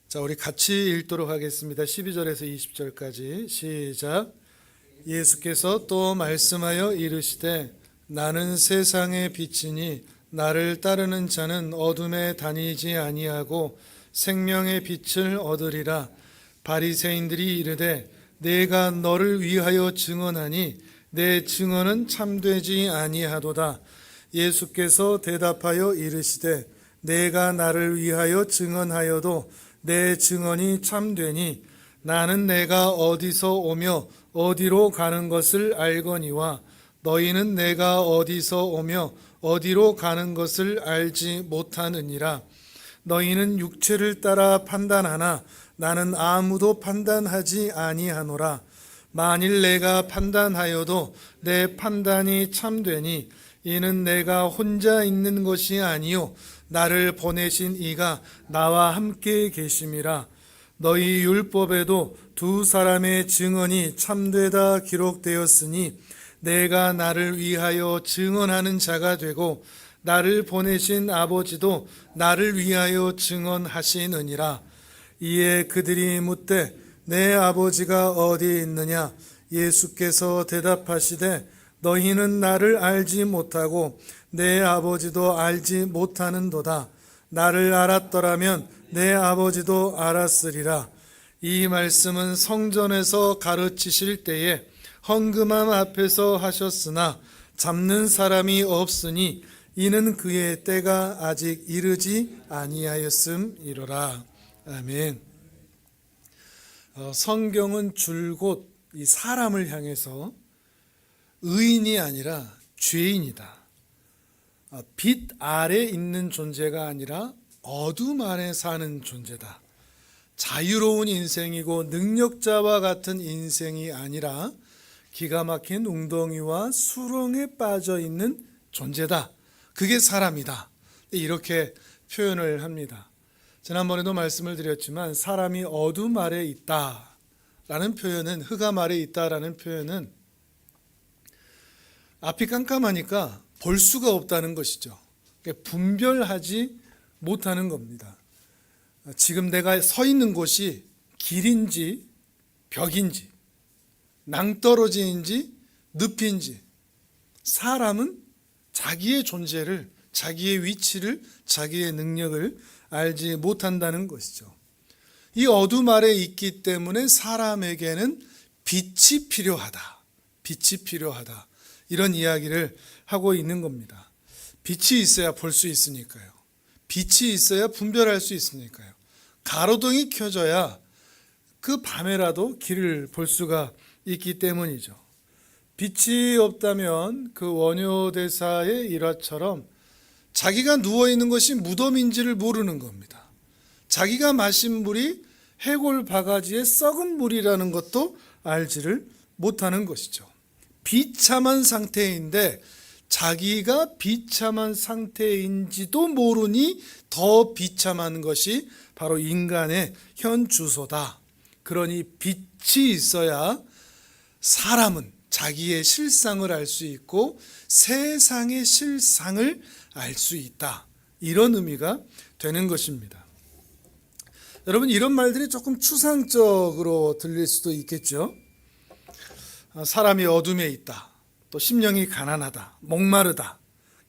자, 우리 같이 읽도록 하겠습니다. 12절에서 20절까지 시작. 예수께서 또 말씀하여 이르시되 나는 세상의 빛이니 나를 따르는 자는 어둠에 다니지 아니하고 생명의 빛을 얻으리라. 바리새인들이 이르되 내가 너를 위하여 증언하니 내 증언은 참되지 아니하도다. 예수께서 대답하여 이르시되 내가 나를 위하여 증언하여도 내 증언이 참되니 나는 내가 어디서 오며 어디로 가는 것을 알거니와 너희는 내가 어디서 오며 어디로 가는 것을 알지 못하느니라. 너희는 육체를 따라 판단하나 나는 아무도 판단하지 아니하노라. 만일 내가 판단하여도 내 판단이 참되니 이는 내가 혼자 있는 것이 아니요 나를 보내신 이가 나와 함께 계심이라. 너희 율법에도 두 사람의 증언이 참되다 기록되었으니 내가 나를 위하여 증언하는 자가 되고 나를 보내신 아버지도 나를 위하여 증언하시느니라. 이에 그들이 묻되 내 아버지가 어디 있느냐? 예수께서 대답하시되 너희는 나를 알지 못하고 내 아버지도 알지 못하는도다. 나를 알았더라면 내 아버지도 알았으리라. 이 말씀은 성전에서 가르치실 때에 헌금함 앞에서 하셨으나 잡는 사람이 없으니 이는 그의 때가 아직 이르지 아니하였음이로라. 아멘. 성경은 줄곧 이 사람을 향해서 의인이 아니라 죄인이다, 빛 아래 있는 존재가 아니라 어둠 안에 사는 존재다, 자유로운 인생이고 능력자와 같은 인생이 아니라 기가 막힌 웅덩이와 수렁에 빠져 있는 존재다, 그게 사람이다, 이렇게 표현을 합니다. 지난번에도 말씀을 드렸지만 사람이 어둠 아래 있다라는 표현은, 흑암 아래 있다라는 표현은 앞이 깜깜하니까 볼 수가 없다는 것이죠. 분별하지 못하는 겁니다. 지금 내가 서 있는 곳이 길인지 벽인지 낭떠러지인지 늪인지, 사람은 자기의 존재를, 자기의 위치를, 자기의 능력을 알지 못한다는 것이죠. 이 어둠 아래 있기 때문에 사람에게는 빛이 필요하다, 빛이 필요하다, 이런 이야기를 하고 있는 겁니다. 빛이 있어야 볼 수 있으니까요. 빛이 있어야 분별할 수 있으니까요. 가로등이 켜져야 그 밤에라도 길을 볼 수가 있기 때문이죠. 빛이 없다면 그 원효대사의 일화처럼 자기가 누워있는 것이 무덤인지를 모르는 겁니다. 자기가 마신 물이 해골 바가지의 썩은 물이라는 것도 알지를 못하는 것이죠. 비참한 상태인데 자기가 비참한 상태인지도 모르니 더 비참한 것이 바로 인간의 현 주소다. 그러니 빛이 있어야 사람은 자기의 실상을 알 수 있고 세상의 실상을 알 수 있다, 이런 의미가 되는 것입니다. 여러분, 이런 말들이 조금 추상적으로 들릴 수도 있겠죠. 사람이 어둠에 있다, 또 심령이 가난하다, 목마르다,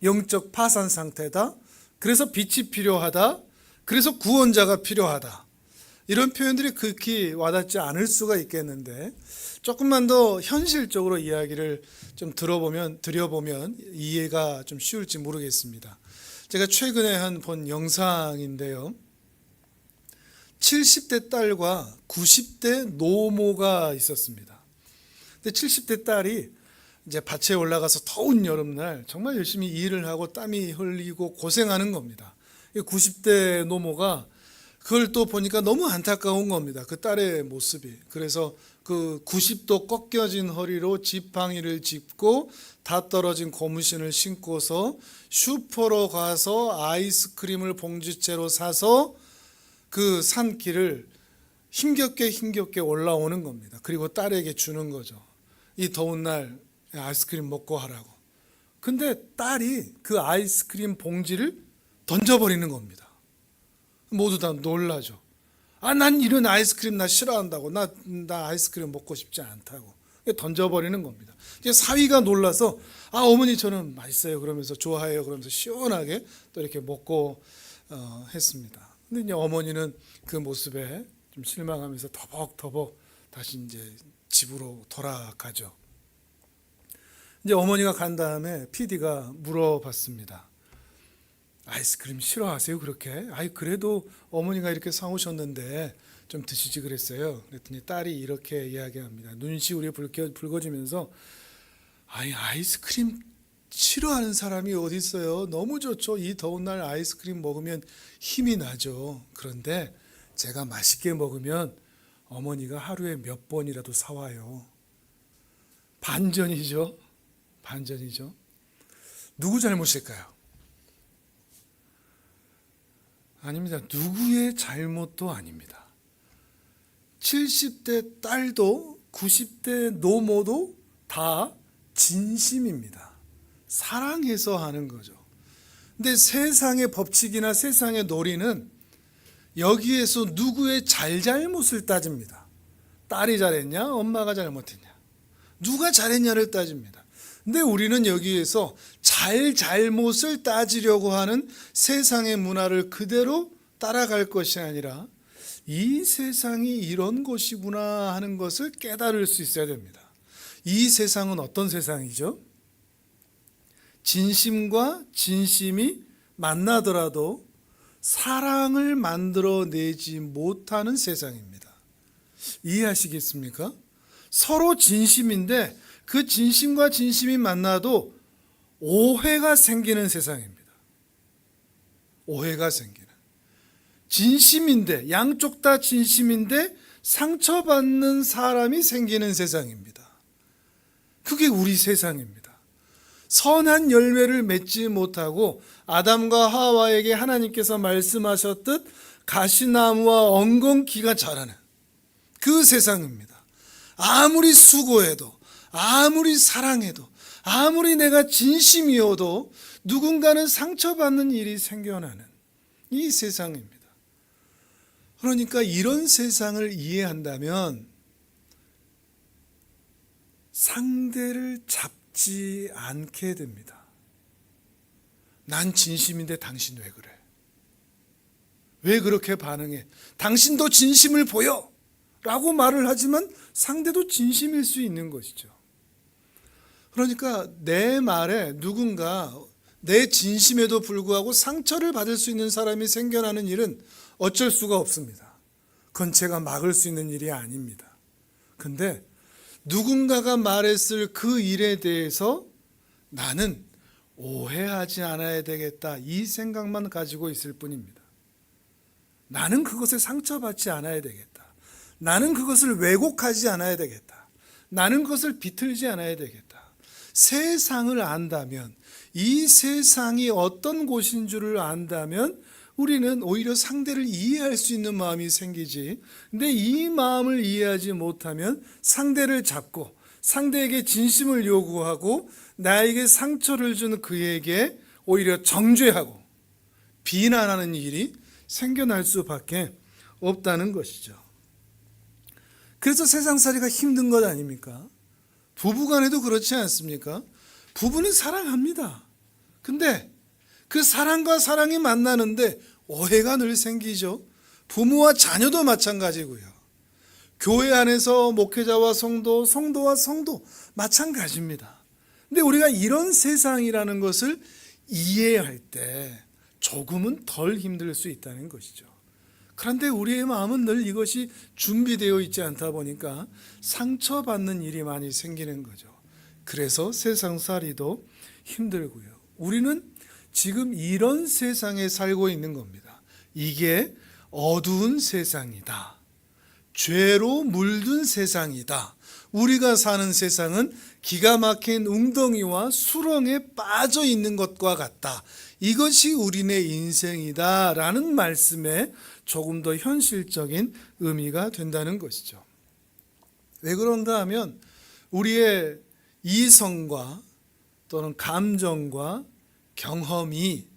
영적 파산 상태다, 그래서 빛이 필요하다, 그래서 구원자가 필요하다, 이런 표현들이 극히 와닿지 않을 수가 있겠는데 조금만 더 현실적으로 이야기를 좀 드려보면 이해가 좀 쉬울지 모르겠습니다. 제가 최근에 본 영상인데요, 70대 딸과 90대 노모가 있었습니다. 근데 70대 딸이 이제 밭에 올라가서 더운 여름날 정말 열심히 일을 하고 땀이 흘리고 고생하는 겁니다. 90대 노모가 그걸 또 보니까 너무 안타까운 겁니다, 그 딸의 모습이. 그래서 그 90도 꺾여진 허리로 지팡이를 짚고 다 떨어진 고무신을 신고서 슈퍼로 가서 아이스크림을 봉지째로 사서 그 산길을 힘겹게 올라오는 겁니다. 그리고 딸에게 주는 거죠. 이 더운 날 아이스크림 먹고 하라고. 근데 딸이 그 아이스크림 봉지를 던져버리는 겁니다. 모두 다 놀라죠. 난 이런 아이스크림 나 싫어한다고. 나 아이스크림 먹고 싶지 않다고. 던져버리는 겁니다. 이제 사위가 놀라서 어머니 저는 맛있어요 그러면서 좋아해요 그러면서 시원하게 또 이렇게 먹고 했습니다. 근데 이제 어머니는 그 모습에 좀 실망하면서 터벅터벅 다시 이제 집으로 돌아가죠. 이제 어머니가 간 다음에 PD가 물어봤습니다. 아이스크림 싫어하세요 그렇게? 그래도 어머니가 이렇게 사오셨는데 좀 드시지 그랬어요. 그랬더니 딸이 이렇게 이야기합니다. 눈시울이 붉어지면서 아이스크림 싫어하는 사람이 어디 있어요? 너무 좋죠. 이 더운 날 아이스크림 먹으면 힘이 나죠. 그런데 제가 맛있게 먹으면 어머니가 하루에 몇 번이라도 사와요. 반전이죠. 반전이죠. 누구 잘못일까요? 아닙니다. 누구의 잘못도 아닙니다. 70대 딸도 90대 노모도 다 진심입니다. 사랑해서 하는 거죠. 근데 세상의 법칙이나 세상의 놀이는 여기에서 누구의 잘못을 따집니다. 딸이 잘했냐, 엄마가 잘못했냐, 누가 잘했냐를 따집니다. 근데 우리는 여기에서 잘못을 따지려고 하는 세상의 문화를 그대로 따라갈 것이 아니라 이 세상이 이런 것이구나 하는 것을 깨달을 수 있어야 됩니다. 이 세상은 어떤 세상이죠? 진심과 진심이 만나더라도 사랑을 만들어내지 못하는 세상입니다. 이해하시겠습니까? 서로 진심인데 그 진심과 진심이 만나도 오해가 생기는 세상입니다. 오해가 생기는. 진심인데, 양쪽 다 진심인데 상처받는 사람이 생기는 세상입니다. 그게 우리 세상입니다. 선한 열매를 맺지 못하고 아담과 하와에게 하나님께서 말씀하셨듯 가시나무와 엉겅퀴가 자라는 그 세상입니다. 아무리 수고해도, 아무리 사랑해도, 아무리 내가 진심이어도 누군가는 상처받는 일이 생겨나는 이 세상입니다. 그러니까 이런 세상을 이해한다면 상대를 잡지 않게 됩니다. 난 진심인데 당신 왜 그래? 왜 그렇게 반응해? 당신도 진심을 보여! 라고 말을 하지만 상대도 진심일 수 있는 것이죠. 그러니까 내 말에 누군가 내 진심에도 불구하고 상처를 받을 수 있는 사람이 생겨나는 일은 어쩔 수가 없습니다. 그건 제가 막을 수 있는 일이 아닙니다. 근데 누군가가 말했을 그 일에 대해서 나는 오해하지 않아야 되겠다 이 생각만 가지고 있을 뿐입니다. 나는 그것에 상처받지 않아야 되겠다. 나는 그것을 왜곡하지 않아야 되겠다. 나는 그것을 비틀지 않아야 되겠다. 세상을 안다면, 이 세상이 어떤 곳인 줄을 안다면 우리는 오히려 상대를 이해할 수 있는 마음이 생기지. 근데 이 마음을 이해하지 못하면 상대를 잡고 상대에게 진심을 요구하고 나에게 상처를 준 그에게 오히려 정죄하고 비난하는 일이 생겨날 수밖에 없다는 것이죠. 그래서 세상살이가 힘든 것 아닙니까? 부부간에도 그렇지 않습니까? 부부는 사랑합니다. 근데 그 사랑과 사랑이 만나는데 오해가 늘 생기죠. 부모와 자녀도 마찬가지고요. 교회 안에서 목회자와 성도, 성도와 성도 마찬가지입니다. 근데 우리가 이런 세상이라는 것을 이해할 때 조금은 덜 힘들 수 있다는 것이죠. 그런데 우리의 마음은 늘 이것이 준비되어 있지 않다 보니까 상처받는 일이 많이 생기는 거죠. 그래서 세상살이도 힘들고요. 우리는 지금 이런 세상에 살고 있는 겁니다. 이게 어두운 세상이다. 죄로 물든 세상이다. 우리가 사는 세상은 기가 막힌 웅덩이와 수렁에 빠져 있는 것과 같다. 이것이 우리네 인생이다라는 말씀에 조금 더 현실적인 의미가 된다는 것이죠. 왜 그런가 하면 우리의 이성과 또는 감정과 경험이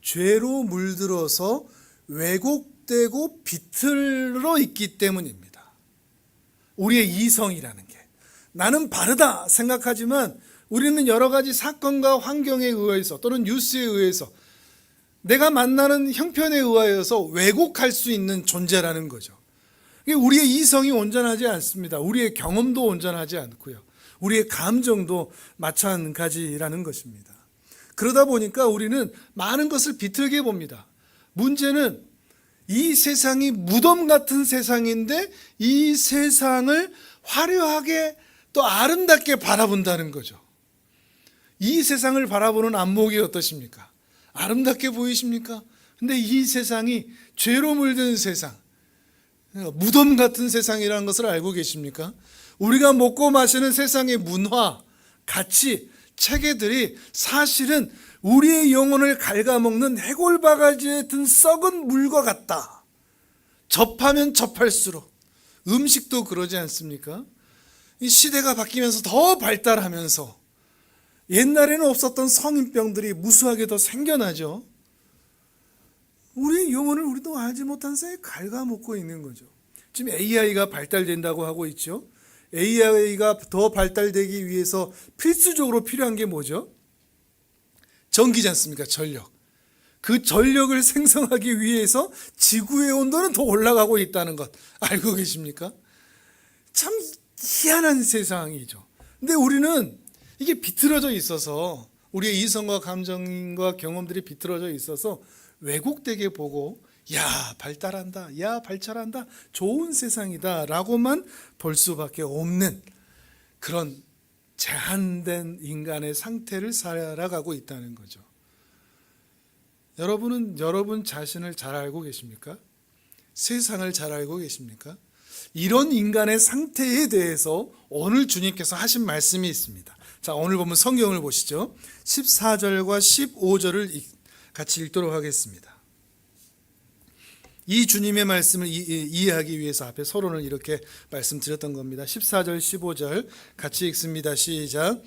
죄로 물들어서 왜곡되고 비틀어 있기 때문입니다. 우리의 이성이라는 게. 나는 바르다 생각하지만 우리는 여러 가지 사건과 환경에 의해서 또는 뉴스에 의해서 내가 만나는 형편에 의하여서 왜곡할 수 있는 존재라는 거죠. 우리의 이성이 온전하지 않습니다. 우리의 경험도 온전하지 않고요. 우리의 감정도 마찬가지라는 것입니다. 그러다 보니까 우리는 많은 것을 비틀게 봅니다. 문제는 이 세상이 무덤 같은 세상인데 이 세상을 화려하게 또 아름답게 바라본다는 거죠. 이 세상을 바라보는 안목이 어떠십니까? 아름답게 보이십니까? 근데 이 세상이 죄로 물든 세상, 무덤 같은 세상이라는 것을 알고 계십니까? 우리가 먹고 마시는 세상의 문화, 가치, 체계들이 사실은 우리의 영혼을 갉아먹는 해골바가지에 든 썩은 물과 같다. 접하면 접할수록. 음식도 그러지 않습니까? 이 시대가 바뀌면서 더 발달하면서 옛날에는 없었던 성인병들이 무수하게 더 생겨나죠. 우리의 영혼을 우리도 알지 못한 사이에 갉아먹고 있는 거죠. 지금 AI가 발달된다고 하고 있죠. AI가 더 발달되기 위해서 필수적으로 필요한 게 뭐죠? 전기지 않습니까? 전력. 그 전력을 생성하기 위해서 지구의 온도는 더 올라가고 있다는 것 알고 계십니까? 참 희한한 세상이죠. 근데 우리는 이게 비틀어져 있어서 우리의 이성과 감정과 경험들이 비틀어져 있어서 왜곡되게 보고 야 발달한다, 야 발달한다, 좋은 세상이다 라고만 볼 수밖에 없는 그런 제한된 인간의 상태를 살아가고 있다는 거죠. 여러분은 여러분 자신을 잘 알고 계십니까? 세상을 잘 알고 계십니까? 이런 인간의 상태에 대해서 오늘 주님께서 하신 말씀이 있습니다. 자, 오늘 보면 성경을 보시죠. 14절과 15절을 같이 읽도록 하겠습니다. 이 주님의 말씀을 이해하기 위해서 앞에 서론을 이렇게 말씀드렸던 겁니다. 14절 15절 같이 읽습니다. 시작.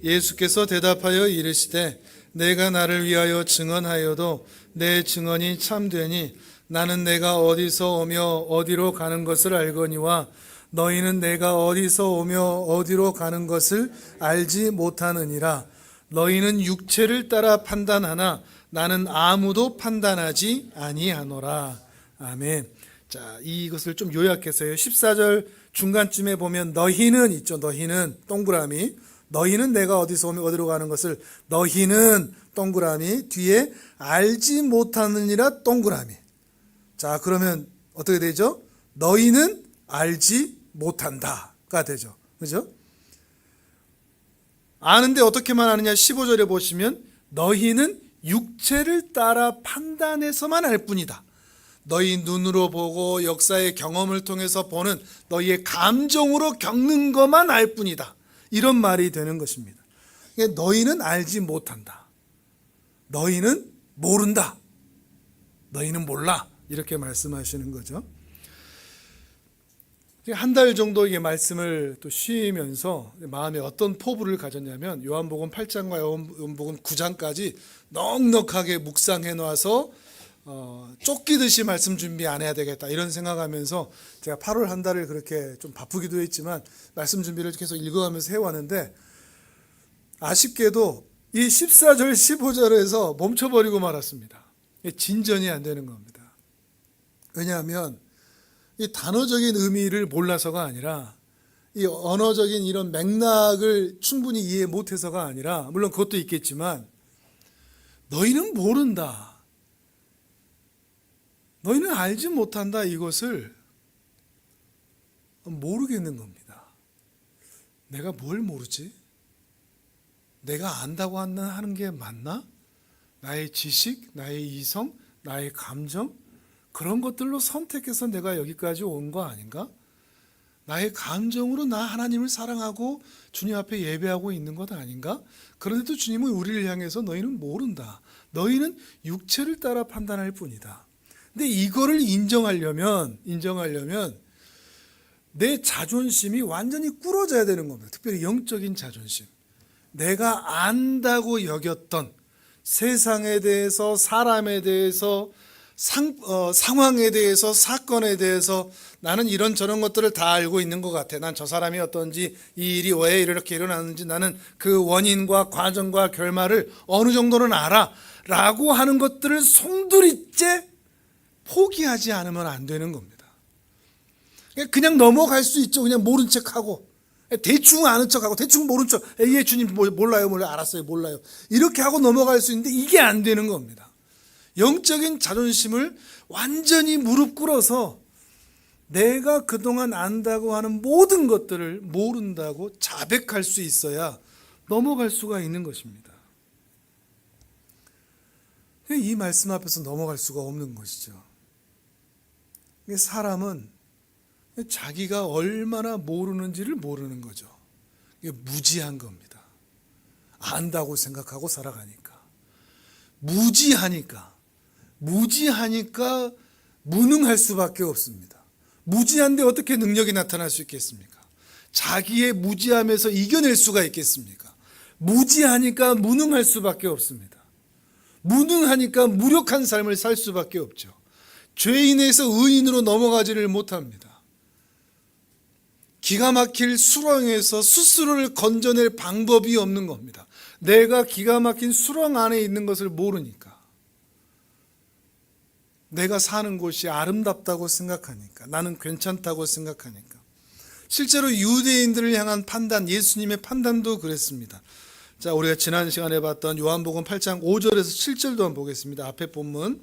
예수께서 대답하여 이르시되 내가 나를 위하여 증언하여도 내 증언이 참되니 나는 내가 어디서 오며 어디로 가는 것을 알거니와 너희는 내가 어디서 오며 어디로 가는 것을 알지 못하느니라. 너희는 육체를 따라 판단하나 나는 아무도 판단하지 아니하노라. 아멘. 자, 이것을 좀 요약해서요. 14절 중간쯤에 보면 너희는 있죠. 너희는 동그라미. 너희는 내가 어디서 오며 어디로 가는 것을 너희는 동그라미. 뒤에 알지 못하느니라 동그라미. 자, 그러면 어떻게 되죠? 너희는 알지 못한다가 되죠. 그죠? 아는데 어떻게만 아느냐? 15절에 보시면 너희는 육체를 따라 판단해서만 알 뿐이다. 너희 눈으로 보고 역사의 경험을 통해서 보는 너희의 감정으로 겪는 것만 알 뿐이다. 이런 말이 되는 것입니다. 너희는 알지 못한다. 너희는 모른다. 너희는 몰라. 이렇게 말씀하시는 거죠. 한 달 정도 이게 말씀을 또 쉬면서 마음에 어떤 포부를 가졌냐면 요한복음 8장과 요한복음 9장까지 넉넉하게 묵상해 놔서 쫓기듯이 말씀 준비 안 해야 되겠다 이런 생각하면서 제가 8월 한 달을 그렇게 좀 바쁘기도 했지만 말씀 준비를 계속 읽어가면서 해왔는데 아쉽게도 이 14절 15절에서 멈춰버리고 말았습니다. 진전이 안 되는 겁니다. 왜냐하면 이 단어적인 의미를 몰라서가 아니라 이 언어적인 이런 맥락을 충분히 이해 못해서가 아니라 물론 그것도 있겠지만 너희는 모른다. 너희는 알지 못한다. 이것을 모르겠는 겁니다. 내가 뭘 모르지? 내가 안다고 하는 게 맞나? 나의 지식, 나의 이성, 나의 감정 그런 것들로 선택해서 내가 여기까지 온 거 아닌가? 나의 감정으로 나 하나님을 사랑하고 주님 앞에 예배하고 있는 것 아닌가? 그런데도 주님은 우리를 향해서 너희는 모른다. 너희는 육체를 따라 판단할 뿐이다. 근데 이거를 인정하려면 내 자존심이 완전히 꿇어져야 되는 겁니다. 특별히 영적인 자존심. 내가 안다고 여겼던 세상에 대해서 사람에 대해서 상황에 대해서, 사건에 대해서 나는 이런저런 것들을 다 알고 있는 것 같아. 난 저 사람이 어떤지, 이 일이 왜 이렇게 일어났는지 나는 그 원인과 과정과 결말을 어느 정도는 알아 라고 하는 것들을 송두리째 포기하지 않으면 안 되는 겁니다. 그냥 넘어갈 수 있죠. 그냥 모른 척하고, 대충 아는 척하고, 대충 모른 척, 예 주님 몰라요, 알았어요, 몰라요, 이렇게 하고 넘어갈 수 있는데 이게 안 되는 겁니다. 영적인 자존심을 완전히 무릎 꿇어서 내가 그동안 안다고 하는 모든 것들을 모른다고 자백할 수 있어야 넘어갈 수가 있는 것입니다. 이 말씀 앞에서 넘어갈 수가 없는 것이죠. 사람은 자기가 얼마나 모르는지를 모르는 거죠. 이게 무지한 겁니다. 안다고 생각하고 살아가니까. 무지하니까 무능할 수밖에 없습니다. 무지한데 어떻게 능력이 나타날 수 있겠습니까? 자기의 무지함에서 이겨낼 수가 있겠습니까? 무지하니까 무능할 수밖에 없습니다. 무능하니까 무력한 삶을 살 수밖에 없죠. 죄인에서 의인으로 넘어가지를 못합니다. 기가 막힐 수렁에서 스스로를 건져낼 방법이 없는 겁니다. 내가 기가 막힌 수렁 안에 있는 것을 모르니까. 내가 사는 곳이 아름답다고 생각하니까, 나는 괜찮다고 생각하니까. 실제로 유대인들을 향한 판단, 예수님의 판단도 그랬습니다. 자, 우리가 지난 시간에 봤던 요한복음 8장 5절에서 7절도 한번 보겠습니다. 앞에 본문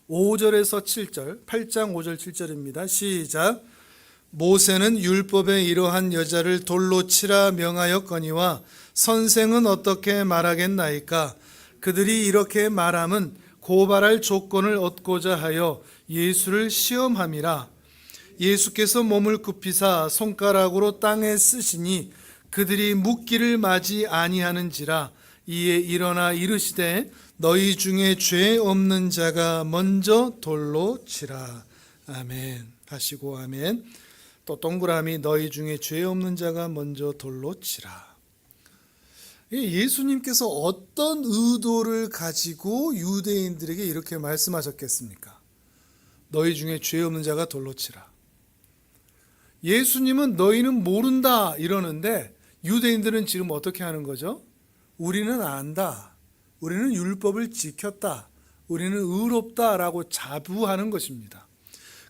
5절에서 7절, 8장 5절 7절입니다. 시작. 모세는 율법에 이러한 여자를 돌로 치라 명하였거니와 선생은 어떻게 말하겠나이까? 그들이 이렇게 말함은 고발할 조건을 얻고자 하여 예수를 시험함이라. 예수께서 몸을 굽히사 손가락으로 땅에 쓰시니 그들이 묻기를 마지 아니하는지라. 이에 일어나 이르시되 너희 중에 죄 없는 자가 먼저 돌로 치라. 아멘 하시고 아멘. 또 동그라미 너희 중에 죄 없는 자가 먼저 돌로 치라. 예수님께서 어떤 의도를 가지고 유대인들에게 이렇게 말씀하셨겠습니까? 너희 중에 죄 없는 자가 돌로 치라. 예수님은 너희는 모른다 이러는데 유대인들은 지금 어떻게 하는 거죠? 우리는 안다. 우리는 율법을 지켰다. 우리는 의롭다라고 자부하는 것입니다.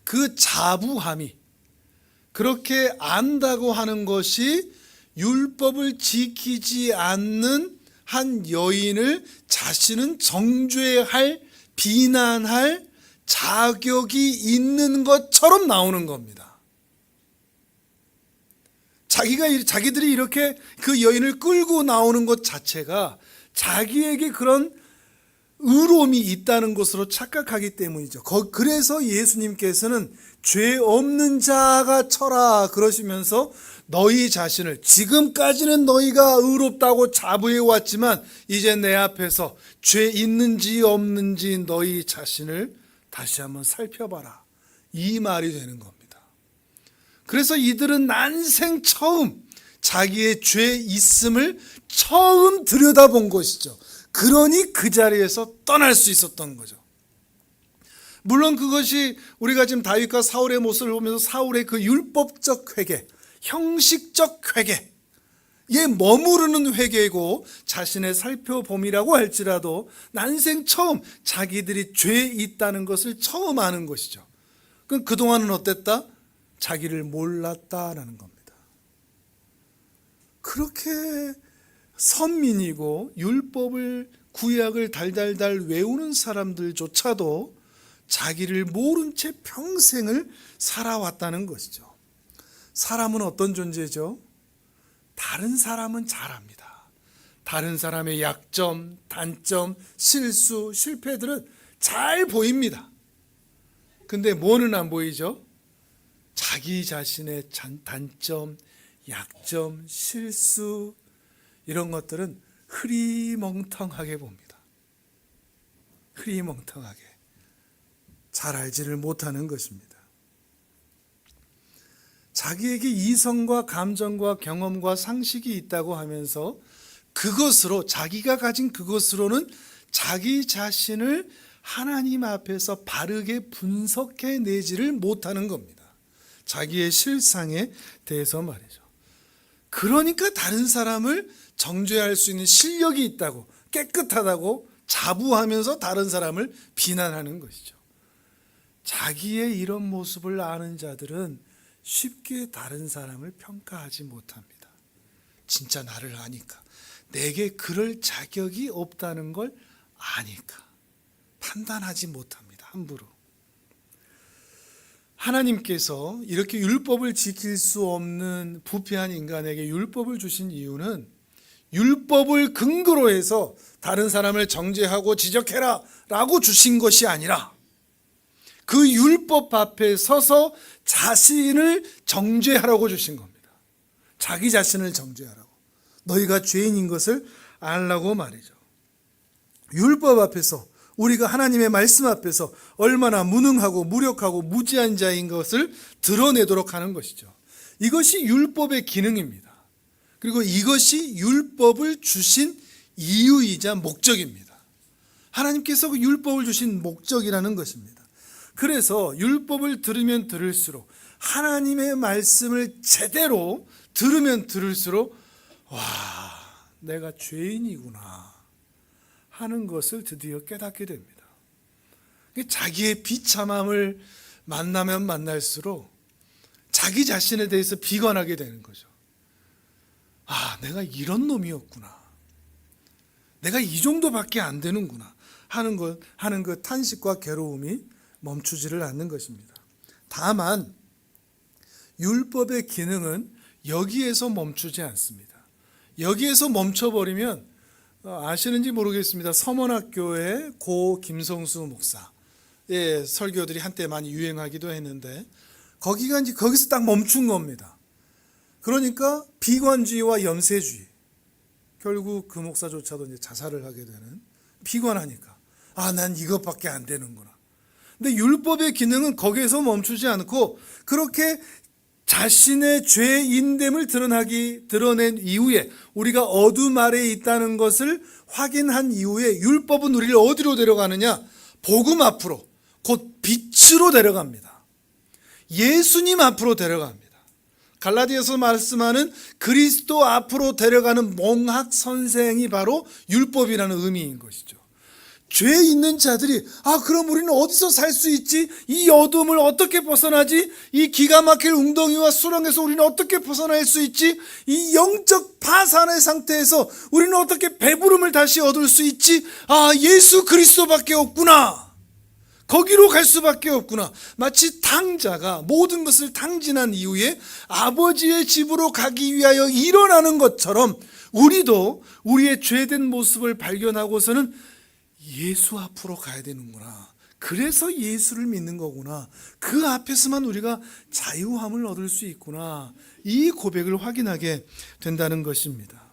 그 자부함이, 그렇게 안다고 하는 것이 율법을 지키지 않는 한 여인을 자신은 정죄할, 비난할 자격이 있는 것처럼 나오는 겁니다. 자기들이 이렇게 그 여인을 끌고 나오는 것 자체가 자기에게 그런 의로움이 있다는 것으로 착각하기 때문이죠. 그래서 예수님께서는 죄 없는 자가 쳐라 그러시면서 너희 자신을, 지금까지는 너희가 의롭다고 자부해 왔지만 이제 내 앞에서 죄 있는지 없는지 너희 자신을 다시 한번 살펴봐라, 이 말이 되는 겁니다. 그래서 이들은 난생 처음 자기의 죄 있음을 처음 들여다본 것이죠. 그러니 그 자리에서 떠날 수 있었던 거죠. 물론 그것이 우리가 지금 다윗과 사울의 모습을 보면서 사울의 그 율법적 회개, 형식적 회개에 머무르는 회개이고 자신의 살펴봄이라고 할지라도 난생 처음 자기들이 죄에 있다는 것을 처음 아는 것이죠. 그럼 그동안은 어땠다? 자기를 몰랐다라는 겁니다. 그렇게 선민이고 율법을, 구약을 달달달 외우는 사람들조차도 자기를 모른 채 평생을 살아왔다는 것이죠. 사람은 어떤 존재죠? 다른 사람은 잘 압니다. 다른 사람의 약점, 단점, 실수, 실패들은 잘 보입니다. 근데 뭐는 안 보이죠? 자기 자신의 단점, 약점, 실수, 이런 것들은 흐리멍텅하게 봅니다. 흐리멍텅하게. 잘 알지를 못하는 것입니다. 자기에게 이성과 감정과 경험과 상식이 있다고 하면서 그것으로, 자기가 가진 그것으로는 자기 자신을 하나님 앞에서 바르게 분석해내지를 못하는 겁니다. 자기의 실상에 대해서 말이죠. 그러니까 다른 사람을 정죄할 수 있는 실력이 있다고, 깨끗하다고 자부하면서 다른 사람을 비난하는 것이죠. 자기의 이런 모습을 아는 자들은 쉽게 다른 사람을 평가하지 못합니다. 진짜 나를 아니까, 내게 그럴 자격이 없다는 걸 아니까 판단하지 못합니다. 함부로. 하나님께서 이렇게 율법을 지킬 수 없는 부패한 인간에게 율법을 주신 이유는 율법을 근거로 해서 다른 사람을 정죄하고 지적해라 라고 주신 것이 아니라 그 율법 앞에 서서 자신을 정죄하라고 주신 겁니다. 자기 자신을 정죄하라고. 너희가 죄인인 것을 알라고 말이죠. 율법 앞에서, 우리가 하나님의 말씀 앞에서 얼마나 무능하고 무력하고 무지한 자인 것을 드러내도록 하는 것이죠. 이것이 율법의 기능입니다. 그리고 이것이 율법을 주신 이유이자 목적입니다. 하나님께서 그 율법을 주신 목적이라는 것입니다. 그래서 율법을 들으면 들을수록, 하나님의 말씀을 제대로 들으면 들을수록 와, 내가 죄인이구나 하는 것을 드디어 깨닫게 됩니다. 자기의 비참함을 만나면 만날수록 자기 자신에 대해서 비관하게 되는 거죠. 아, 내가 이런 놈이었구나. 내가 이 정도밖에 안 되는구나 하는 그 탄식과 괴로움이 멈추지를 않는 것입니다. 다만 율법의 기능은 여기에서 멈추지 않습니다. 여기에서 멈춰버리면 아시는지 모르겠습니다. 서문학교의 고 김성수 목사의 설교들이 한때 많이 유행하기도 했는데 거기서 딱 멈춘 겁니다. 그러니까 비관주의와 염세주의, 결국 그 목사조차도 이제 자살을 하게 되는, 비관하니까 난 이것밖에 안 되는구나. 근데 율법의 기능은 거기에서 멈추지 않고 그렇게 자신의 죄인됨을 드러낸 이후에, 우리가 어둠 아래에 있다는 것을 확인한 이후에 율법은 우리를 어디로 데려가느냐? 복음 앞으로, 곧 빛으로 데려갑니다. 예수님 앞으로 데려갑니다. 갈라디아서 말씀하는 그리스도 앞으로 데려가는 몽학 선생이 바로 율법이라는 의미인 것이죠. 죄 있는 자들이 그럼 우리는 어디서 살 수 있지? 이 어둠을 어떻게 벗어나지? 이 기가 막힐 웅덩이와 수렁에서 우리는 어떻게 벗어날 수 있지? 이 영적 파산의 상태에서 우리는 어떻게 배부름을 다시 얻을 수 있지? 예수 그리스도밖에 없구나. 거기로 갈 수밖에 없구나. 마치 탕자가 모든 것을 탕진한 이후에 아버지의 집으로 가기 위하여 일어나는 것처럼 우리도 우리의 죄된 모습을 발견하고서는 예수 앞으로 가야 되는구나. 그래서 예수를 믿는 거구나. 그 앞에서만 우리가 자유함을 얻을 수 있구나. 이 고백을 확인하게 된다는 것입니다.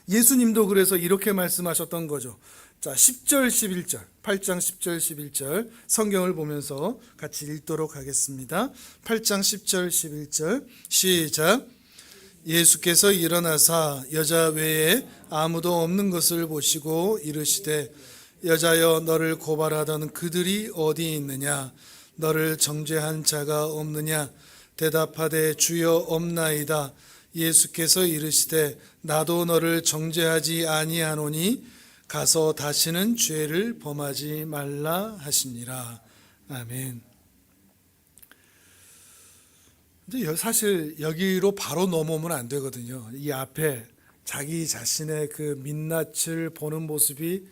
예수님도 그래서 이렇게 말씀하셨던 거죠. 자, 10절 11절, 8장 10절 11절 성경을 보면서 같이 읽도록 하겠습니다. 8장 10절 11절 시작. 예수께서 일어나사 여자 외에 아무도 없는 것을 보시고 이르시되 여자여, 너를 고발하던 그들이 어디 있느냐? 너를 정죄한 자가 없느냐? 대답하되 주여 없나이다. 예수께서 이르시되 나도 너를 정죄하지 아니하노니 가서 다시는 죄를 범하지 말라 하시니라. 아멘. 근데 사실 여기로 바로 넘어오면 안 되거든요. 이 앞에 자기 자신의 그 민낯을 보는 모습이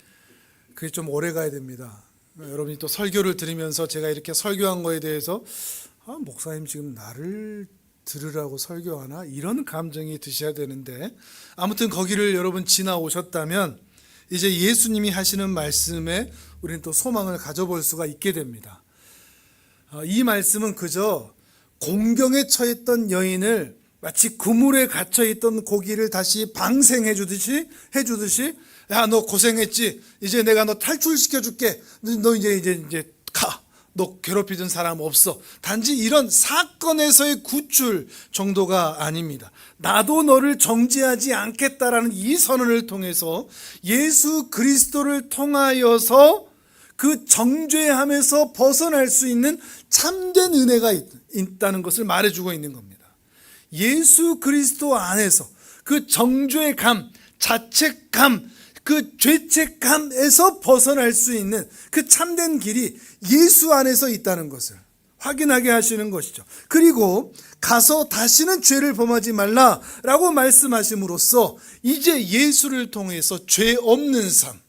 그게 좀 오래 가야 됩니다. 여러분이 또 설교를 들으면서 제가 이렇게 설교한 거에 대해서 목사님 지금 나를 들으라고 설교하나? 이런 감정이 드셔야 되는데, 아무튼 거기를 여러분 지나오셨다면 이제 예수님이 하시는 말씀에 우리는 또 소망을 가져볼 수가 있게 됩니다. 이 말씀은 그저 공경에 처했던 여인을 마치 그물에 갇혀있던 고기를 다시 방생해 주듯이 야, 너 고생했지? 이제 내가 너 탈출시켜줄게. 너 이제 가. 너 괴롭히던 사람 없어. 단지 이런 사건에서의 구출 정도가 아닙니다. 나도 너를 정죄하지 않겠다라는 이 선언을 통해서 예수 그리스도를 통하여서 그 정죄함에서 벗어날 수 있는 참된 은혜가 있다는 것을 말해주고 있는 겁니다. 예수 그리스도 안에서 그 정죄감, 자책감, 그 죄책감에서 벗어날 수 있는 그 참된 길이 예수 안에서 있다는 것을 확인하게 하시는 것이죠. 그리고 가서 다시는 죄를 범하지 말라라고 말씀하심으로써 이제 예수를 통해서 죄 없는 삶,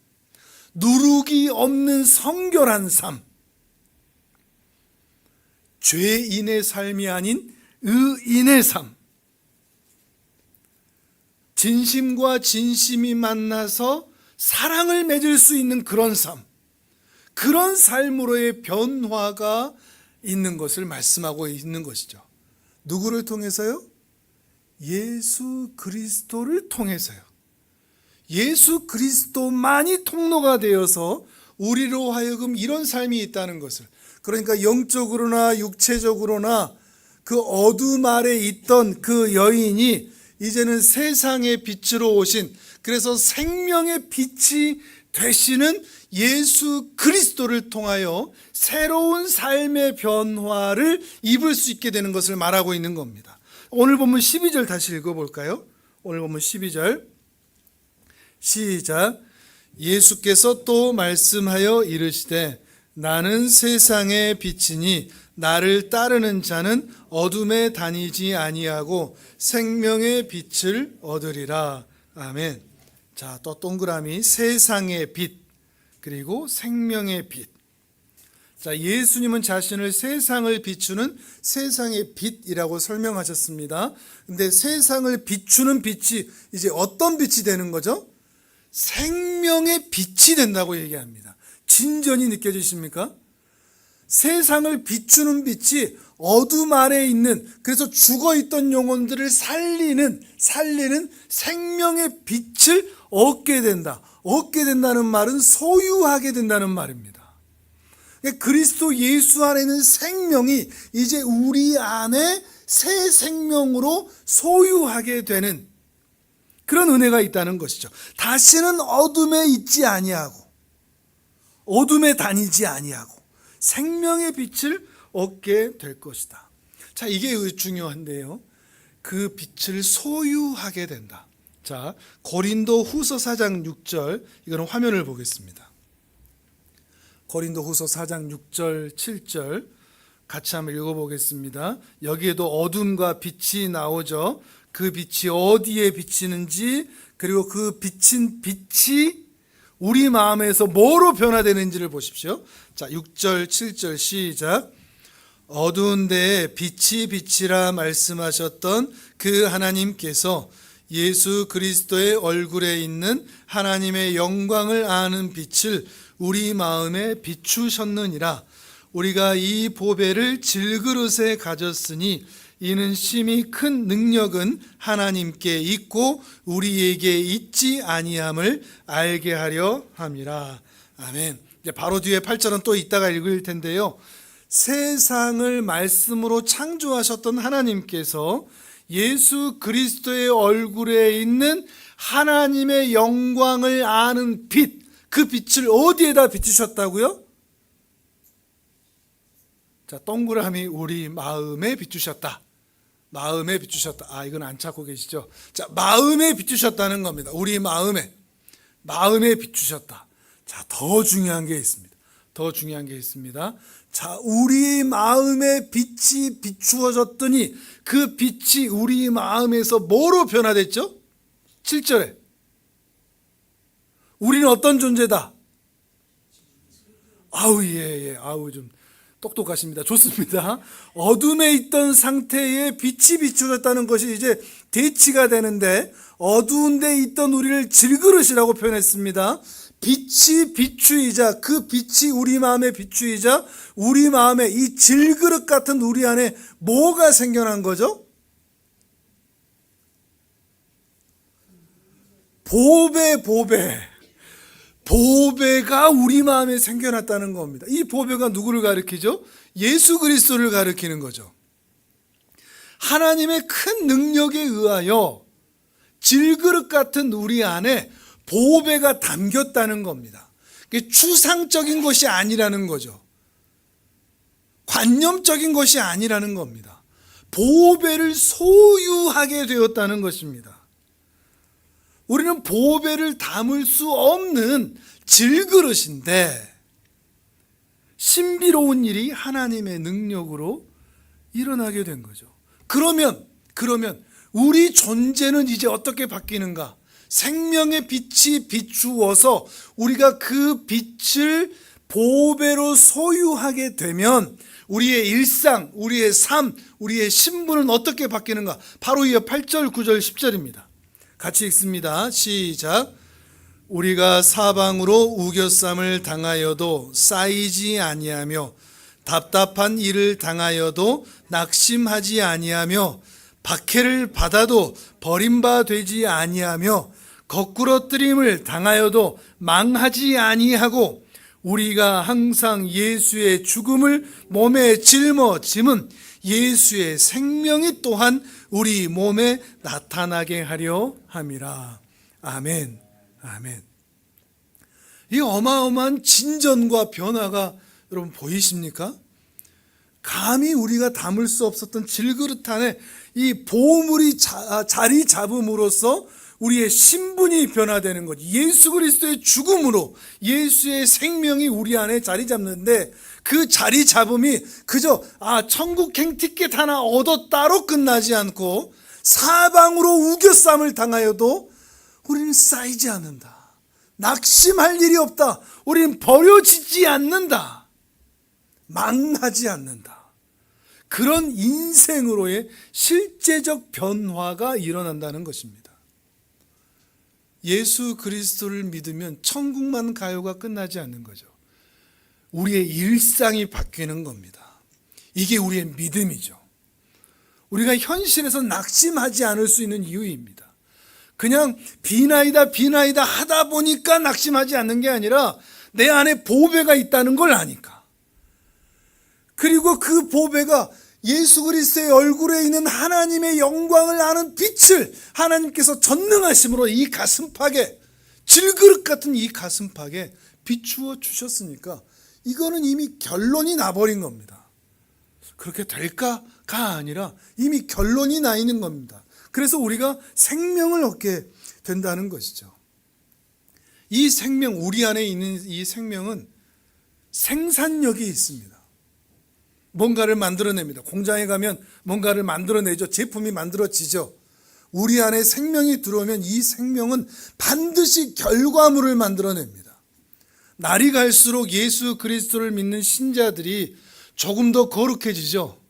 누룩이 없는 성결한 삶, 죄인의 삶이 아닌 의인의 삶, 진심과 진심이 만나서 사랑을 맺을 수 있는 그런 삶, 그런 삶으로의 변화가 있는 것을 말씀하고 있는 것이죠. 누구를 통해서요? 예수 그리스도를 통해서요. 예수 그리스도만이 통로가 되어서 우리로 하여금 이런 삶이 있다는 것을, 그러니까 영적으로나 육체적으로나 그 어둠 아래 있던 그 여인이 이제는 세상의 빛으로 오신, 그래서 생명의 빛이 되시는 예수 그리스도를 통하여 새로운 삶의 변화를 입을 수 있게 되는 것을 말하고 있는 겁니다. 오늘 본문 12절 다시 읽어볼까요? 오늘 본문 12절 시작. 예수께서 또 말씀하여 이르시되 나는 세상의 빛이니 나를 따르는 자는 어둠에 다니지 아니하고 생명의 빛을 얻으리라. 아멘. 자, 또 동그라미 세상의 빛 그리고 생명의 빛. 자, 예수님은 자신을 세상을 비추는 세상의 빛이라고 설명하셨습니다. 근데 세상을 비추는 빛이 이제 어떤 빛이 되는 거죠? 생명의 빛이 된다고 얘기합니다. 진전이 느껴지십니까? 세상을 비추는 빛이 어둠 아래에 있는, 그래서 죽어있던 영혼들을 살리는 생명의 빛을 얻게 된다. 얻게 된다는 말은 소유하게 된다는 말입니다. 그리스도 예수 안에 있는 생명이 이제 우리 안에 새 생명으로 소유하게 되는 그런 은혜가 있다는 것이죠. 다시는 어둠에 있지 아니하고 어둠에 다니지 아니하고 생명의 빛을 얻게 될 것이다. 자, 이게 중요한데요. 그 빛을 소유하게 된다. 자, 고린도 후서 4장 6절, 이거는 화면을 보겠습니다. 고린도 후서 4장 6절 7절 같이 한번 읽어보겠습니다. 여기에도 어둠과 빛이 나오죠. 그 빛이 어디에 비치는지, 그리고 그 비친 빛이 우리 마음에서 뭐로 변화되는지를 보십시오. 자, 6절 7절 시작. 어두운 데에 빛이 빛이라 말씀하셨던 그 하나님께서 예수 그리스도의 얼굴에 있는 하나님의 영광을 아는 빛을 우리 마음에 비추셨느니라. 우리가 이 보배를 질그릇에 가졌으니 이는 심히 큰 능력은 하나님께 있고 우리에게 있지 아니함을 알게 하려 함이라. 아멘. 이제 바로 뒤에 8절은 또 이따가 읽을 텐데요. 세상을 말씀으로 창조하셨던 하나님께서 예수 그리스도의 얼굴에 있는 하나님의 영광을 아는 빛, 그 빛을 어디에다 비추셨다고요? 자, 동그라미 우리 마음에 비추셨다. 마음에 비추셨다. 아, 이건 안 찾고 계시죠? 자, 마음에 비추셨다는 겁니다. 우리 마음에 비추셨다. 자, 더 중요한 게 있습니다. 자, 우리 마음에 빛이 비추어졌더니 그 빛이 우리 마음에서 뭐로 변화됐죠? 7절에 우리는 어떤 존재다? 아우, 예. 아우, 좀 똑똑하십니다. 좋습니다. 어둠에 있던 상태에 빛이 비추어졌다는 것이 이제 대치가 되는데, 어두운 데 있던 우리를 질그릇이라고 표현했습니다. 빛이 비추이자, 그 빛이 우리 마음에 비추이자 우리 마음에 이 질그릇 같은 우리 안에 뭐가 생겨난 거죠? 보배가 우리 마음에 생겨났다는 겁니다. 이 보배가 누구를 가리키죠? 예수 그리스도를 가리키는 거죠. 하나님의 큰 능력에 의하여 질그릇 같은 우리 안에 보배가 담겼다는 겁니다. 추상적인 것이 아니라는 거죠. 관념적인 것이 아니라는 겁니다. 보배를 소유하게 되었다는 것입니다. 우리는 보배를 담을 수 없는 질그릇인데 신비로운 일이 하나님의 능력으로 일어나게 된 거죠. 그러면 우리 존재는 이제 어떻게 바뀌는가? 생명의 빛이 비추어서 우리가 그 빛을 보배로 소유하게 되면 우리의 일상, 우리의 삶, 우리의 신분은 어떻게 바뀌는가? 바로 이 8절, 9절, 10절입니다. 같이 읽습니다. 시작. 우리가 사방으로 우겨쌈을 당하여도 쌓이지 아니하며 답답한 일을 당하여도 낙심하지 아니하며 박해를 받아도 버림바 되지 아니하며 거꾸러뜨림을 당하여도 망하지 아니하고 우리가 항상 예수의 죽음을 몸에 짊어짐은 예수의 생명이 또한 우리 몸에 나타나게 하려 함이라. 아멘. 아멘. 이 어마어마한 진전과 변화가 여러분 보이십니까? 감히 우리가 담을 수 없었던 질그릇 안에 이 보물이 자리 잡음으로써 우리의 신분이 변화되는 것. 예수 그리스도의 죽음으로 예수의 생명이 우리 안에 자리 잡는데 그 자리 잡음이 그저 천국 행티켓 하나 얻었다로 끝나지 않고 사방으로 우겨쌈을 당하여도 우리는 쌓이지 않는다. 낙심할 일이 없다. 우리는 버려지지 않는다. 망하지 않는다. 그런 인생으로의 실제적 변화가 일어난다는 것입니다. 예수 그리스도를 믿으면 천국만 가요가 끝나지 않는 거죠. 우리의 일상이 바뀌는 겁니다. 이게 우리의 믿음이죠. 우리가 현실에서 낙심하지 않을 수 있는 이유입니다. 그냥 비나이다 하다 보니까 낙심하지 않는 게 아니라 내 안에 보배가 있다는 걸 아니까. 그리고 그 보배가 예수 그리스도의 얼굴에 있는 하나님의 영광을 아는 빛을 하나님께서 전능하심으로 이 가슴팍에 질그릇 같은 이 가슴팍에 비추어 주셨으니까 이거는 이미 결론이 나버린 겁니다. 그렇게 될까가 아니라 이미 결론이 나 있는 겁니다. 그래서 우리가 생명을 얻게 된다는 것이죠. 이 생명, 우리 안에 있는 이 생명은 생산력이 있습니다. 뭔가를 만들어냅니다. 공장에 가면 뭔가를 만들어내죠. 제품이 만들어지죠. 우리 안에 생명이 들어오면 이 생명은 반드시 결과물을 만들어냅니다. 날이 갈수록 예수 그리스도를 믿는 신자들이 조금 더 거룩해지죠.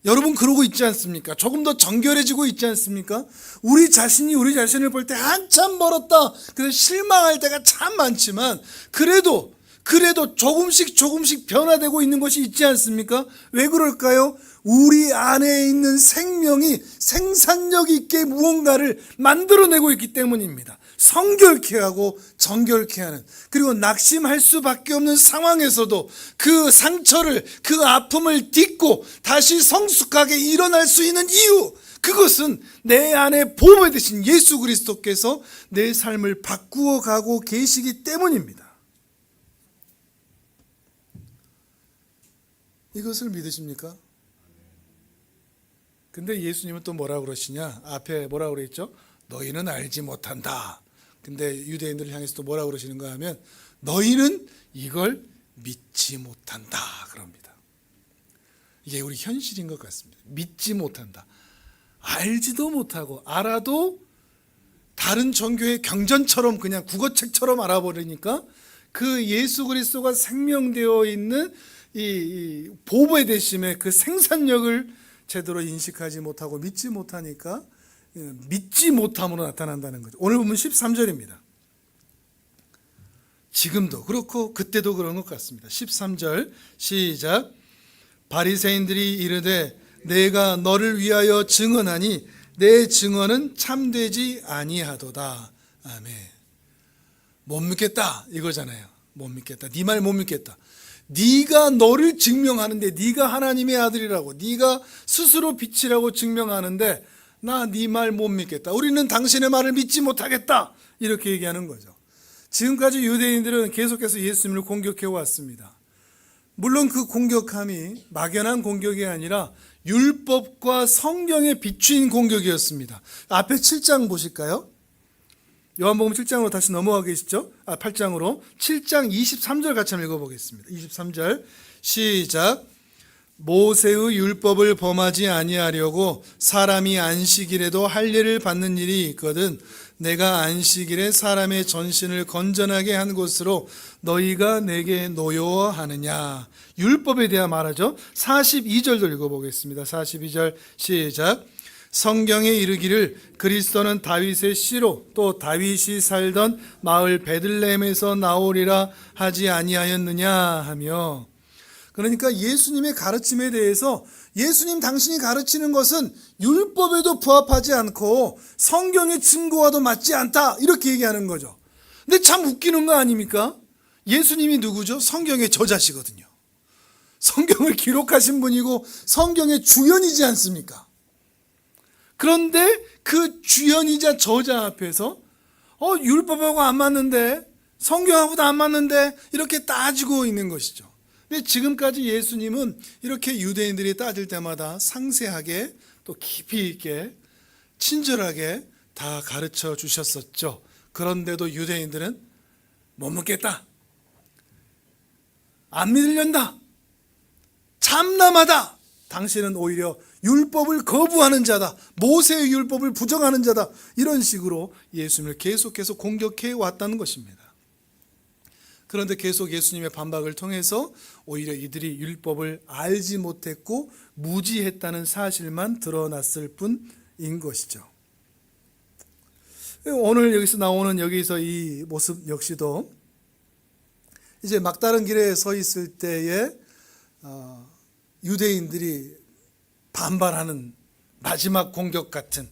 여러분 그러고 있지 않습니까? 조금 더 정결해지고 있지 않습니까? 우리 자신이 우리 자신을 볼 때 한참 멀었다. 그래서 실망할 때가 참 많지만 그래도 조금씩 변화되고 있는 것이 있지 않습니까? 왜 그럴까요? 우리 안에 있는 생명이 생산력 있게 무언가를 만들어내고 있기 때문입니다. 성결케 하고 정결케 하는, 그리고 낙심할 수밖에 없는 상황에서도 그 상처를, 그 아픔을 딛고 다시 성숙하게 일어날 수 있는 이유, 그것은 내 안에 보배 되신 예수 그리스도께서 내 삶을 바꾸어 가고 계시기 때문입니다. 이것을 믿으십니까? 근데 예수님은 또 뭐라 그러시냐? 앞에 뭐라 그랬죠? 너희는 알지 못한다. 근데 유대인들을 향해서 또 뭐라 그러시는가 하면 너희는 이걸 믿지 못한다 그럽니다. 이게 우리 현실인 것 같습니다. 믿지 못한다. 알지도 못하고 알아도 다른 종교의 경전처럼 그냥 국어책처럼 알아버리니까 그 예수 그리스도가 생명되어 있는 이 보배 되심의 그 생산력을 제대로 인식하지 못하고 믿지 못하니까 믿지 못함으로 나타난다는 거죠. 오늘 보면 13절입니다. 지금도 그렇고 그때도 그런 것 같습니다. 13절 시작. 바리새인들이 이르되 내가 너를 위하여 증언하니 내 증언은 참되지 아니하도다. 아멘. 못 믿겠다 이거잖아요. 못 믿겠다. 네 말 못 믿겠다. 네가 너를 증명하는데, 네가 하나님의 아들이라고, 네가 스스로 빛이라고 증명하는데 나 네 말 못 믿겠다. 우리는 당신의 말을 믿지 못하겠다. 이렇게 얘기하는 거죠. 지금까지 유대인들은 계속해서 예수님을 공격해 왔습니다. 물론 그 공격함이 막연한 공격이 아니라 율법과 성경에 비추인 공격이었습니다. 앞에 7장 보실까요? 요한복음 7장으로 다시 넘어가 계시죠? 8장으로 7장 23절 같이 한번 읽어보겠습니다. 23절 시작. 모세의 율법을 범하지 아니하려고 사람이 안식일에도 할례를 받는 일이 있거든 내가 안식일에 사람의 전신을 건전하게 한 곳으로 너희가 내게 노여워하느냐. 율법에 대한 말하죠. 42절도 읽어보겠습니다. 42절 시작. 성경에 이르기를 그리스도는 다윗의 씨로 또 다윗이 살던 마을 베들레헴에서 나오리라 하지 아니하였느냐 하며, 그러니까 예수님의 가르침에 대해서 예수님 당신이 가르치는 것은 율법에도 부합하지 않고 성경의 증거와도 맞지 않다 이렇게 얘기하는 거죠. 근데 참 웃기는 거 아닙니까? 예수님이 누구죠? 성경의 저자시거든요. 성경을 기록하신 분이고 성경의 주연이지 않습니까? 그런데 그 주연이자 저자 앞에서 율법하고 안 맞는데, 성경하고도 안 맞는데 이렇게 따지고 있는 것이죠. 근데 지금까지 예수님은 이렇게 유대인들이 따질 때마다 상세하게 또 깊이 있게 친절하게 다 가르쳐 주셨었죠. 그런데도 유대인들은 못 묻겠다, 안 믿으련다, 참남하다, 당신은 오히려 율법을 거부하는 자다, 모세의 율법을 부정하는 자다, 이런 식으로 예수님을 계속해서 공격해 왔다는 것입니다. 그런데 계속 예수님의 반박을 통해서 오히려 이들이 율법을 알지 못했고 무지했다는 사실만 드러났을 뿐인 것이죠. 오늘 여기서 나오는 여기서 이 모습 역시도 이제 막다른 길에 서 있을 때에 유대인들이 반발하는 마지막 공격 같은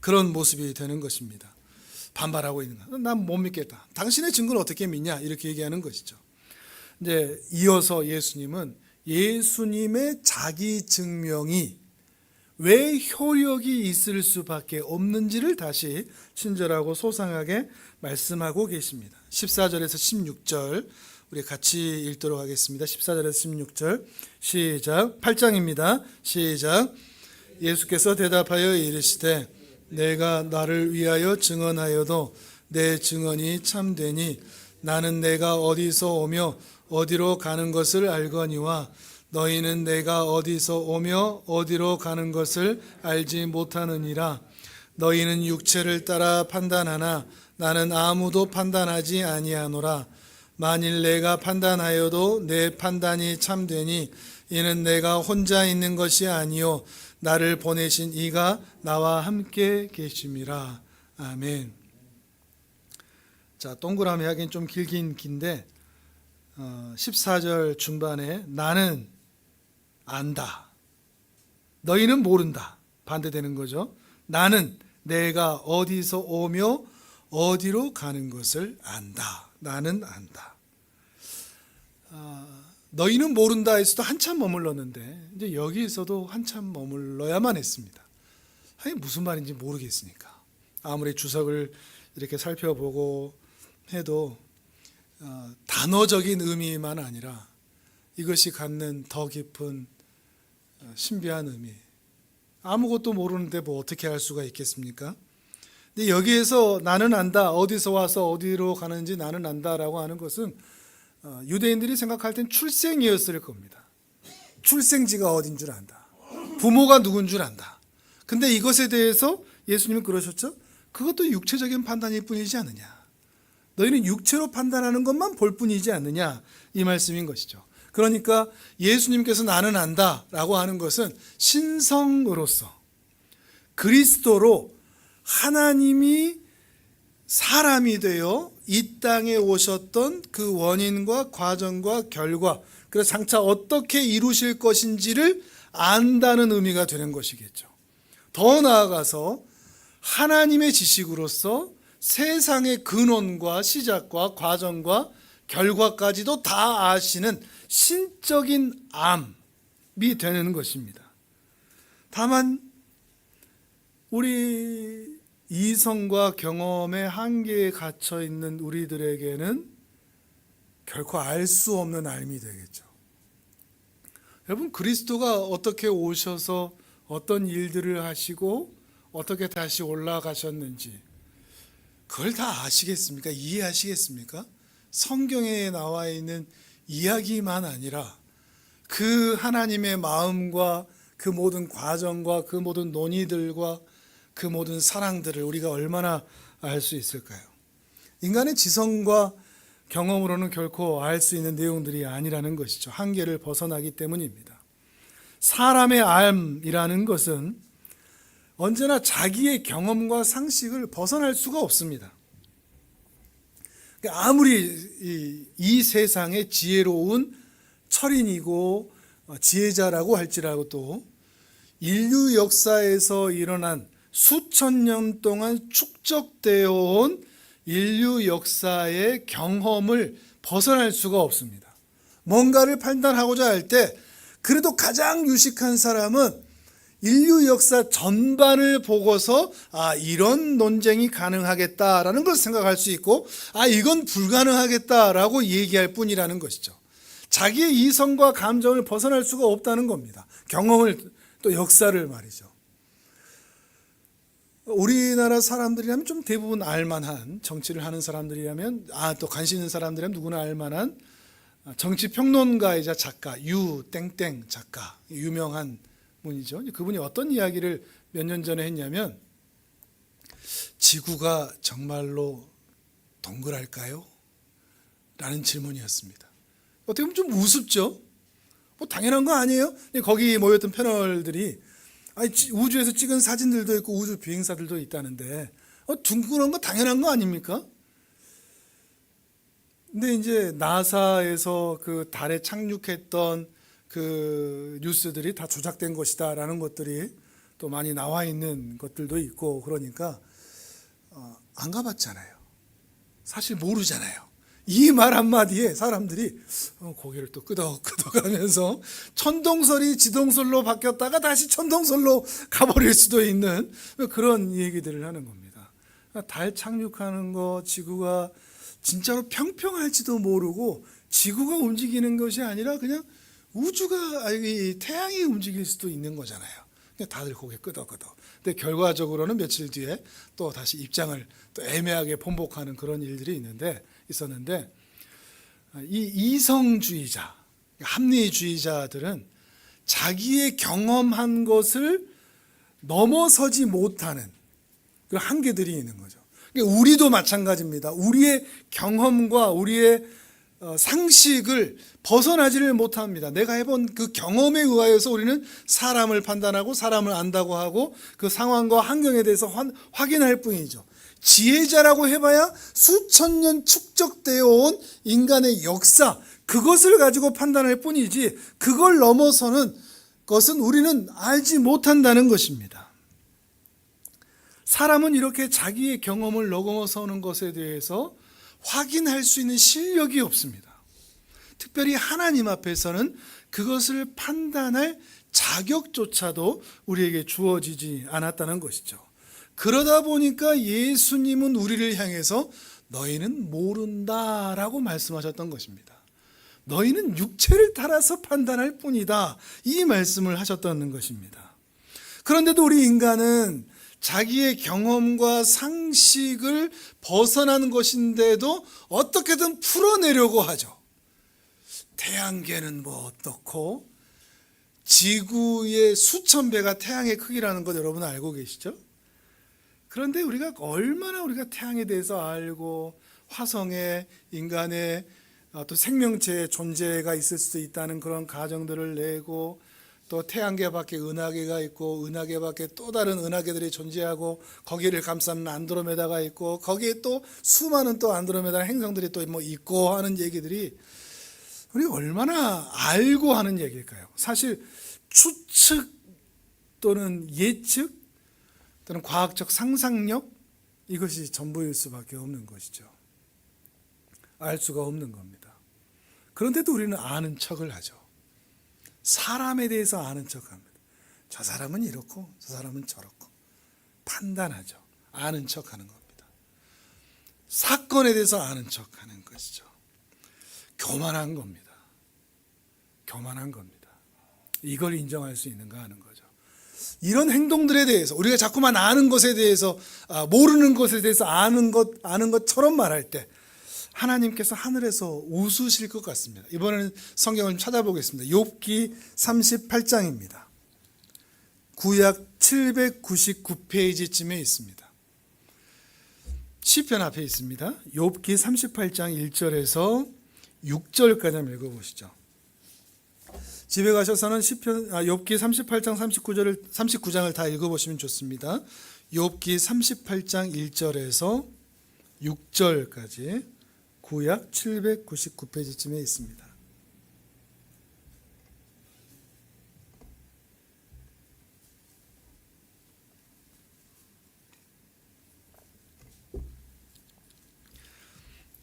그런 모습이 되는 것입니다. 반발하고 있는 거. 난 못 믿겠다. 당신의 증거를 어떻게 믿냐? 이렇게 얘기하는 것이죠. 이제 이어서 예수님은 예수님의 자기 증명이 왜 효력이 있을 수밖에 없는지를 다시 친절하고 소상하게 말씀하고 계십니다. 14절에서 16절 우리 같이 읽도록 하겠습니다. 14절에서 16절 시작. 8장입니다. 시작. 예수께서 대답하여 이르시되 내가 나를 위하여 증언하여도 내 증언이 참되니 나는 내가 어디서 오며 어디로 가는 것을 알거니와 너희는 내가 어디서 오며 어디로 가는 것을 알지 못하느니라. 너희는 육체를 따라 판단하나 나는 아무도 판단하지 아니하노라. 만일 내가 판단하여도 내 판단이 참되니 이는 내가 혼자 있는 것이 아니요 나를 보내신 이가 나와 함께 계심이라. 아멘. 자, 동그라미 하긴 좀 길긴 긴데 14절 중반에 나는 안다, 너희는 모른다 반대되는 거죠. 나는 내가 어디서 오며 어디로 가는 것을 안다. 나는 안다. 너희는 모른다에서도 한참 머물렀는데 이제 여기에서도 한참 머물러야만 했습니다. 아니 무슨 말인지 모르겠으니까. 아무리 주석을 이렇게 살펴보고 해도 단어적인 의미만 아니라 이것이 갖는 더 깊은 신비한 의미, 아무것도 모르는데 뭐 어떻게 할 수가 있겠습니까? 근데 여기에서 나는 안다, 어디서 와서 어디로 가는지 나는 안다라고 하는 것은 유대인들이 생각할 땐 출생이었을 겁니다. 출생지가 어딘 줄 안다, 부모가 누군 줄 안다. 근데 이것에 대해서 예수님은 그러셨죠. 그것도 육체적인 판단일 뿐이지 않느냐, 너희는 육체로 판단하는 것만 볼 뿐이지 않느냐, 이 말씀인 것이죠. 그러니까 예수님께서 나는 안다라고 하는 것은 신성으로서 그리스도로 하나님이 사람이 되어 이 땅에 오셨던 그 원인과 과정과 결과, 그래서 장차 어떻게 이루실 것인지를 안다는 의미가 되는 것이겠죠. 더 나아가서 하나님의 지식으로서 세상의 근원과 시작과 과정과 결과까지도 다 아시는 신적인 암이 되는 것입니다. 다만 우리 이성과 경험의 한계에 갇혀 있는 우리들에게는 결코 알 수 없는 알미 되겠죠. 여러분, 그리스도가 어떻게 오셔서 어떤 일들을 하시고 어떻게 다시 올라가셨는지 그걸 다 아시겠습니까? 이해하시겠습니까? 성경에 나와 있는 이야기만 아니라 그 하나님의 마음과 그 모든 과정과 그 모든 논의들과 그 모든 사랑들을 우리가 얼마나 알 수 있을까요? 인간의 지성과 경험으로는 결코 알 수 있는 내용들이 아니라는 것이죠. 한계를 벗어나기 때문입니다. 사람의 암이라는 것은 언제나 자기의 경험과 상식을 벗어날 수가 없습니다. 아무리 이 세상의 지혜로운 철인이고 지혜자라고 할지라도 또 인류 역사에서 일어난 수천 년 동안 축적되어 온 인류 역사의 경험을 벗어날 수가 없습니다. 뭔가를 판단하고자 할 때 그래도 가장 유식한 사람은 인류 역사 전반을 보고서 이런 논쟁이 가능하겠다라는 걸 생각할 수 있고 이건 불가능하겠다라고 얘기할 뿐이라는 것이죠. 자기의 이성과 감정을 벗어날 수가 없다는 겁니다. 경험을 또 역사를 말이죠. 우리나라 사람들이라면 좀 대부분 알만한, 정치를 하는 사람들이라면 또 관심 있는 사람들이라면 누구나 알만한 정치평론가이자 작가 유땡땡 작가, 유명한 분이죠. 그분이 어떤 이야기를 몇 년 전에 했냐면 지구가 정말로 동그랄까요? 라는 질문이었습니다. 어떻게 보면 좀 우습죠? 뭐 당연한 거 아니에요? 거기 모였던 패널들이 우주에서 찍은 사진들도 있고 우주 비행사들도 있다는데 둥그런 거 당연한 거 아닙니까? 근데 이제 나사에서 그 달에 착륙했던 그 뉴스들이 다 조작된 것이다라는 것들이 또 많이 나와 있는 것들도 있고 그러니까 안 가봤잖아요. 사실 모르잖아요. 이 말 한마디에 사람들이 고개를 또 끄덕끄덕하면서 천동설이 지동설로 바뀌었다가 다시 천동설로 가버릴 수도 있는 그런 얘기들을 하는 겁니다. 달 착륙하는 거, 지구가 진짜로 평평할지도 모르고 지구가 움직이는 것이 아니라 그냥 우주가 태양이 움직일 수도 있는 거잖아요. 다들 고개 끄덕끄덕. 근데 결과적으로는 며칠 뒤에 또 다시 입장을 또 애매하게 번복하는 그런 일들이 있었는데 이 이성주의자, 합리주의자들은 자기의 경험한 것을 넘어서지 못하는 그 한계들이 있는 거죠. 우리도 마찬가지입니다. 우리의 경험과 우리의 상식을 벗어나지를 못합니다. 내가 해본 그 경험에 의하여서 우리는 사람을 판단하고 사람을 안다고 하고 그 상황과 환경에 대해서 확인할 뿐이죠. 지혜자라고 해봐야 수천 년 축적되어 온 인간의 역사, 그것을 가지고 판단할 뿐이지 그걸 넘어서는 것은 우리는 알지 못한다는 것입니다. 사람은 이렇게 자기의 경험을 넘어서는 것에 대해서 확인할 수 있는 실력이 없습니다. 특별히 하나님 앞에서는 그것을 판단할 자격조차도 우리에게 주어지지 않았다는 것이죠. 그러다 보니까 예수님은 우리를 향해서 너희는 모른다라고 말씀하셨던 것입니다. 너희는 육체를 따라서 판단할 뿐이다, 이 말씀을 하셨다는 것입니다. 그런데도 우리 인간은 자기의 경험과 상식을 벗어나는 것인데도 어떻게든 풀어내려고 하죠. 태양계는 뭐 어떻고 지구의 수천 배가 태양의 크기라는 것 여러분 알고 계시죠? 그런데 우리가 얼마나 태양에 대해서 알고 화성에 인간의 또 생명체의 존재가 있을 수도 있다는 그런 가정들을 내고 또 태양계 밖에 은하계가 있고 은하계 밖에 또 다른 은하계들이 존재하고 거기를 감싸는 안드로메다가 있고 거기에 또 수많은 또 안드로메다 행성들이 또 뭐 있고 하는 얘기들이 우리 얼마나 알고 하는 얘기일까요? 사실 추측 또는 예측 또는 과학적 상상력, 이것이 전부일 수밖에 없는 것이죠. 알 수가 없는 겁니다. 그런데도 우리는 아는 척을 하죠. 사람에 대해서 아는 척합니다. 저 사람은 이렇고 저 사람은 저렇고 판단하죠. 아는 척하는 겁니다. 사건에 대해서 아는 척하는 것이죠. 교만한 겁니다. 교만한 겁니다. 이걸 인정할 수 있는가 하는 거죠. 이런 행동들에 대해서 우리가 자꾸만 아는 것에 대해서 모르는 것에 대해서 아는 것처럼 말할 때 하나님께서 하늘에서 웃으실 것 같습니다. 이번에는 성경을 찾아보겠습니다. 욥기 38장입니다. 구약 799페이지쯤에 있습니다. 시편 앞에 있습니다. 욥기 38장 1절에서 6절까지 한번 읽어보시죠. 집에 가셔서는 욥기 38장 39장을 다 읽어보시면 좋습니다. 욥기 38장 1절에서 6절까지 구약 799페이지쯤에 있습니다.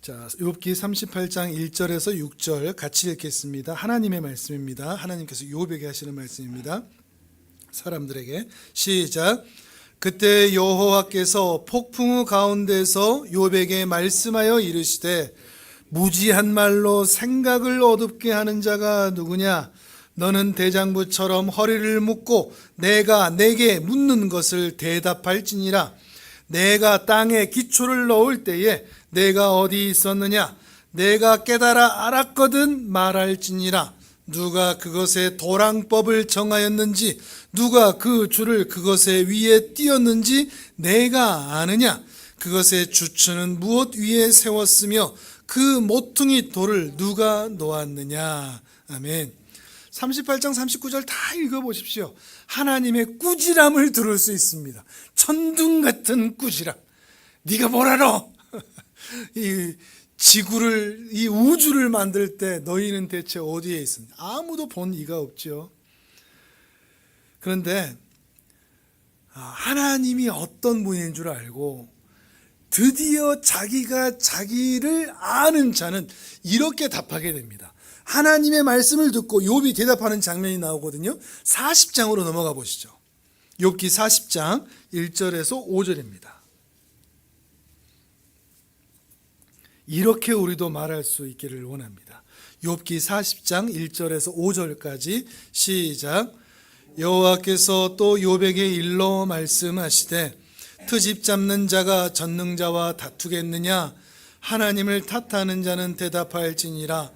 자, 욥기 38장 1절에서 6절 같이 읽겠습니다. 하나님의 말씀입니다. 하나님께서 욥에게 하시는 말씀입니다. 사람들에게 시작. 그때 여호와께서 폭풍우 가운데서 욥에게 말씀하여 이르시되 무지한 말로 생각을 어둡게 하는 자가 누구냐? 너는 대장부처럼 허리를 묶고 내가 내게 묻는 것을 대답할지니라. 내가 땅에 기초를 넣을 때에 내가 어디 있었느냐? 내가 깨달아 알았거든 말할지니라. 누가 그것의 도랑법을 정하였는지 누가 그 줄을 그것의 위에 띄었는지 내가 아느냐? 그것의 주추는 무엇 위에 세웠으며 그 모퉁이 돌을 누가 놓았느냐? 아멘. 38장 39절 다 읽어보십시오. 하나님의 꾸지람을 들을 수 있습니다. 천둥 같은 꾸지람. 네가 뭘 알아? 이 지구를, 이 우주를 만들 때 너희는 대체 어디에 있었냐? 아무도 본 이가 없죠. 그런데 하나님이 어떤 분인 줄 알고 드디어 자기가 자기를 아는 자는 이렇게 답하게 됩니다. 하나님의 말씀을 듣고 욥이 대답하는 장면이 나오거든요. 40장으로 넘어가 보시죠. 욥기 40장 1절에서 5절입니다. 이렇게 우리도 말할 수 있기를 원합니다. 욥기 40장 1절에서 5절까지 시작. 여호와께서 또 욥에게 일러 말씀하시되 트집 잡는 자가 전능자와 다투겠느냐? 하나님을 탓하는 자는 대답할지니라.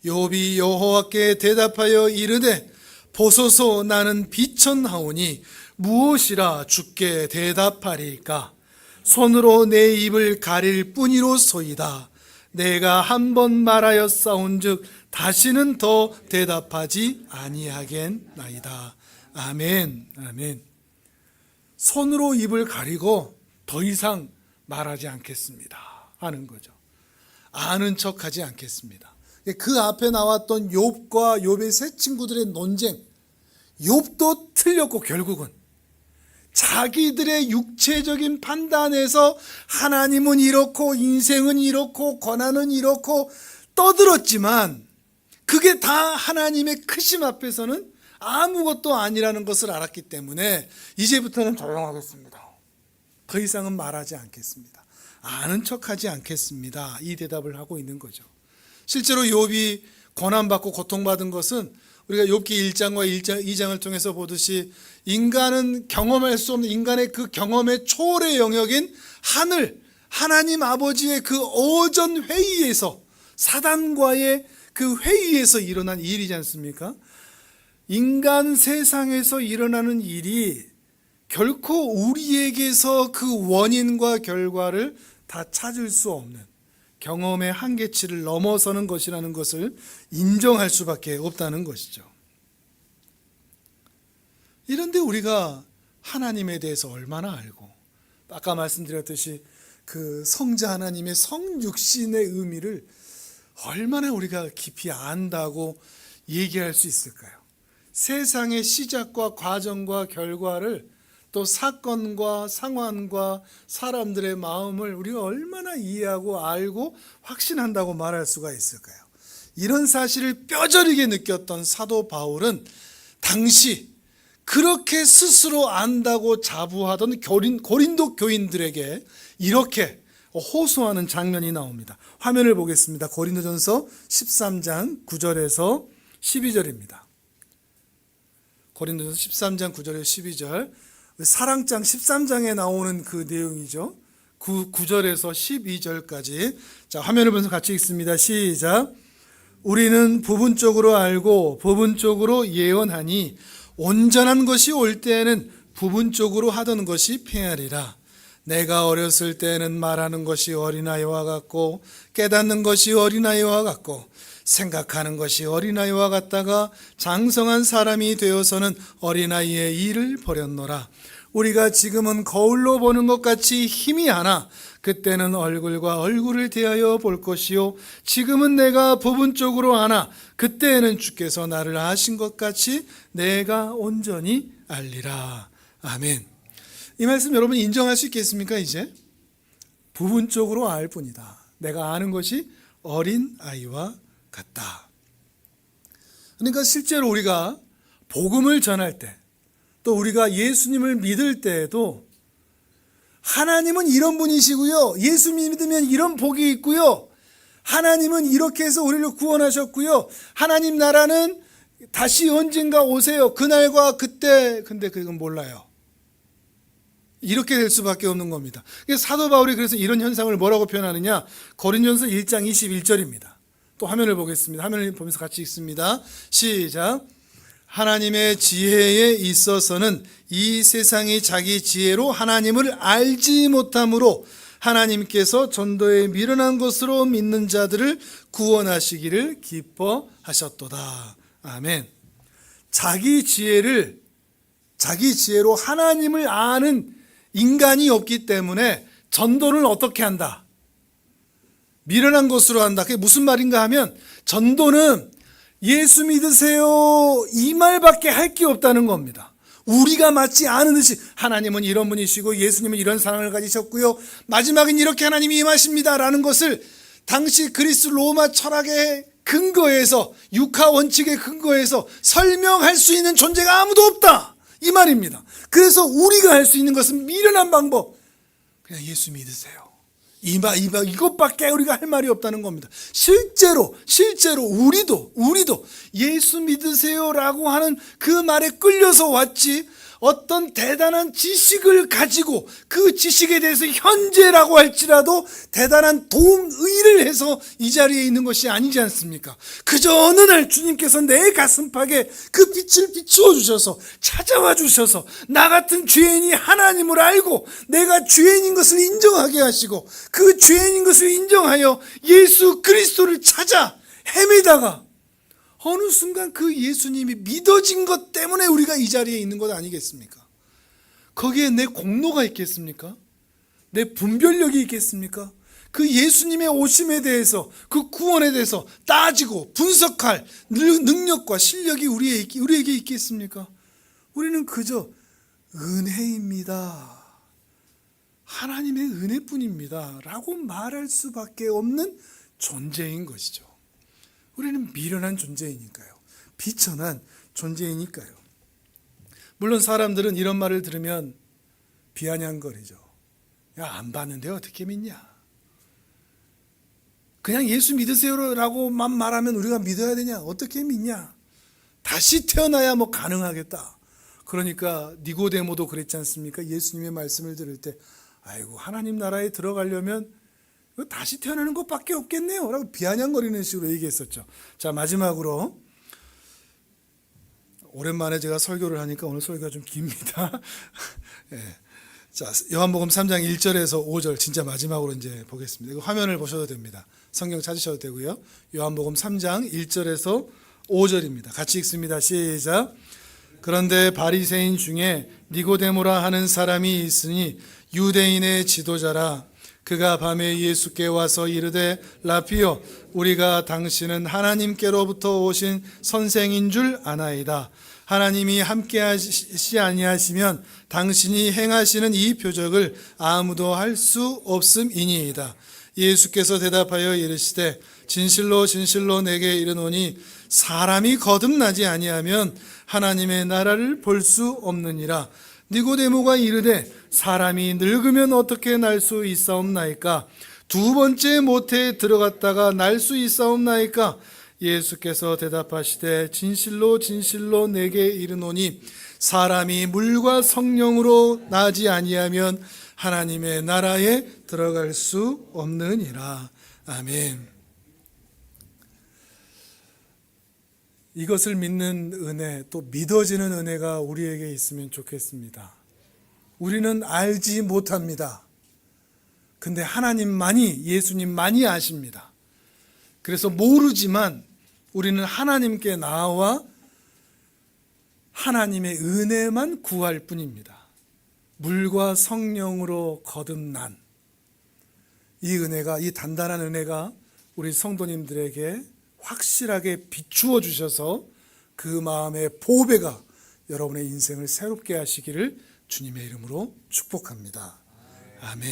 욥이 여호와께 대답하여 이르되 보소서 나는 비천하오니 무엇이라 주께 대답하리까? 손으로 내 입을 가릴 뿐이로소이다. 내가 한 번 말하였사온즉 다시는 더 대답하지 아니하겠나이다. 아멘. 아멘. 손으로 입을 가리고 더 이상 말하지 않겠습니다 하는 거죠. 아는 척하지 않겠습니다. 그 앞에 나왔던 욥과 욥의 세 친구들의 논쟁, 욥도 틀렸고 결국은 자기들의 육체적인 판단에서 하나님은 이렇고 인생은 이렇고 고난은 이렇고 떠들었지만 그게 다 하나님의 크심 앞에서는 아무것도 아니라는 것을 알았기 때문에 이제부터는 조용하겠습니다. 더 이상은 말하지 않겠습니다. 아는 척하지 않겠습니다. 이 대답을 하고 있는 거죠. 실제로 욥이 고난받고 고통받은 것은 우리가 욥기 1장과 2장을 통해서 보듯이 인간은 경험할 수 없는 인간의 그 경험의 초월의 영역인 하늘, 하나님 아버지의 그 어전 회의에서 사단과의 그 회의에서 일어난 일이지 않습니까? 인간 세상에서 일어나는 일이 결코 우리에게서 그 원인과 결과를 다 찾을 수 없는 경험의 한계치를 넘어서는 것이라는 것을 인정할 수밖에 없다는 것이죠. 이런데 우리가 하나님에 대해서 얼마나 알고 아까 말씀드렸듯이 그 성자 하나님의 성육신의 의미를 얼마나 우리가 깊이 안다고 얘기할 수 있을까요? 세상의 시작과 과정과 결과를 또 사건과 상황과 사람들의 마음을 우리가 얼마나 이해하고 알고 확신한다고 말할 수가 있을까요? 이런 사실을 뼈저리게 느꼈던 사도 바울은 당시 그렇게 스스로 안다고 자부하던 고린도 교인들에게 이렇게 호소하는 장면이 나옵니다. 화면을 보겠습니다. 고린도전서 13장 9절에서 12절입니다. 고린도전서 13장 9절에서 12절, 사랑장 13장에 나오는 그 내용이죠. 9절에서 12절까지. 자, 화면을 보면서 같이 읽습니다. 시작. 우리는 부분적으로 알고 부분적으로 예언하니 온전한 것이 올 때에는 부분적으로 하던 것이 패하리라. 내가 어렸을 때는 말하는 것이 어린아이와 같고 깨닫는 것이 어린아이와 같고 생각하는 것이 어린아이와 같다가 장성한 사람이 되어서는 어린아이의 일을 버렸노라. 우리가 지금은 거울로 보는 것 같이 힘이 하나 그때는 얼굴과 얼굴을 대하여 볼 것이요 지금은 내가 부분적으로 하나 그때에는 주께서 나를 아신 것 같이 내가 온전히 알리라. 아멘. 이 말씀 여러분 인정할 수 있겠습니까? 이제 부분적으로 알 뿐이다. 내가 아는 것이 어린아이와 같다. 그러니까 실제로 우리가 복음을 전할 때, 또 우리가 예수님을 믿을 때에도 하나님은 이런 분이시고요, 예수 믿으면 이런 복이 있고요, 하나님은 이렇게 해서 우리를 구원하셨고요, 하나님 나라는 다시 언젠가 오세요, 그날과 그때. 근데 그건 몰라요. 이렇게 될 수밖에 없는 겁니다. 사도 바울이 그래서 이런 현상을 뭐라고 표현하느냐, 고린도전서 1장 21절입니다. 또 화면을 보겠습니다. 화면을 보면서 같이 읽습니다. 시작. 하나님의 지혜에 있어서는 이 세상이 자기 지혜로 하나님을 알지 못함으로 하나님께서 전도에 미련한 것으로 믿는 자들을 구원하시기를 기뻐하셨도다. 아멘. 자기 지혜로 하나님을 아는 인간이 없기 때문에 전도를 어떻게 한다? 미련한 것으로 한다. 그게 무슨 말인가 하면, 전도는 예수 믿으세요 이 말밖에 할 게 없다는 겁니다. 우리가 맞지 않은 듯이 하나님은 이런 분이시고 예수님은 이런 사랑을 가지셨고요, 마지막엔 이렇게 하나님이 임하십니다라는 것을 당시 그리스 로마 철학의 근거에서, 육하 원칙의 근거에서 설명할 수 있는 존재가 아무도 없다, 이 말입니다. 그래서 우리가 할 수 있는 것은 미련한 방법, 그냥 예수 믿으세요, 이것밖에 우리가 할 말이 없다는 겁니다. 실제로 우리도 예수 믿으세요라고 하는 그 말에 끌려서 왔지, 어떤 대단한 지식을 가지고 그 지식에 대해서 현재라고 할지라도 대단한 동의를 해서 이 자리에 있는 것이 아니지 않습니까? 그저 어느 날 주님께서 내 가슴팍에 그 빛을 비추어 주셔서 찾아와 주셔서 나 같은 죄인이 하나님을 알고 내가 죄인인 것을 인정하게 하시고 그 죄인인 것을 인정하여 예수 그리스도를 찾아 헤매다가 어느 순간 그 예수님이 믿어진 것 때문에 우리가 이 자리에 있는 것 아니겠습니까? 거기에 내 공로가 있겠습니까? 내 분별력이 있겠습니까? 그 예수님의 오심에 대해서, 그 구원에 대해서 따지고 분석할 능력과 실력이 우리에게 있겠습니까? 우리는 그저 은혜입니다, 하나님의 은혜뿐입니다 라고 말할 수밖에 없는 존재인 것이죠. 우리는 미련한 존재이니까요, 비천한 존재이니까요. 물론 사람들은 이런 말을 들으면 비아냥거리죠. 야, 안 봤는데 어떻게 믿냐? 그냥 예수 믿으세요라고만 말하면 우리가 믿어야 되냐? 어떻게 믿냐? 다시 태어나야 뭐 가능하겠다. 그러니까 니고데모도 그랬지 않습니까? 예수님의 말씀을 들을 때 아이고, 하나님 나라에 들어가려면 다시 태어나는 것밖에 없겠네요 라고 비아냥거리는 식으로 얘기했었죠. 자, 마지막으로, 오랜만에 제가 설교를 하니까 오늘 설교가 좀 깁니다. 네. 자, 요한복음 3장 1절에서 5절 진짜 마지막으로 이제 보겠습니다. 이거 화면을 보셔도 됩니다. 성경 찾으셔도 되고요. 요한복음 3장 1절에서 5절입니다. 같이 읽습니다. 시작. 그런데 바리새인 중에 니고데모라 하는 사람이 있으니 유대인의 지도자라. 그가 밤에 예수께 와서 이르되 라피요, 우리가 당신은 하나님께로부터 오신 선생인 줄 아나이다. 하나님이 함께하시 아니하시면 당신이 행하시는 이 표적을 아무도 할 수 없음이니이다. 예수께서 대답하여 이르시되 진실로 진실로 내게 이르노니 사람이 거듭나지 아니하면 하나님의 나라를 볼 수 없느니라. 니고데모가 이르되 사람이 늙으면 어떻게 날 수 있사옵나이까? 두 번째 모태에 들어갔다가 날 수 있사옵나이까? 예수께서 대답하시되 진실로 진실로 내게 이르노니 사람이 물과 성령으로 나지 아니하면 하나님의 나라에 들어갈 수 없느니라. 아멘. 이것을 믿는 은혜, 또 믿어지는 은혜가 우리에게 있으면 좋겠습니다. 우리는 알지 못합니다. 근데 하나님만이, 예수님만이 아십니다. 그래서 모르지만 우리는 하나님께 나와 하나님의 은혜만 구할 뿐입니다. 물과 성령으로 거듭난 이 은혜가, 이 단단한 은혜가 우리 성도님들에게 확실하게 비추어 주셔서 그 마음의 보배가 여러분의 인생을 새롭게 하시기를 주님의 이름으로 축복합니다. 아멘.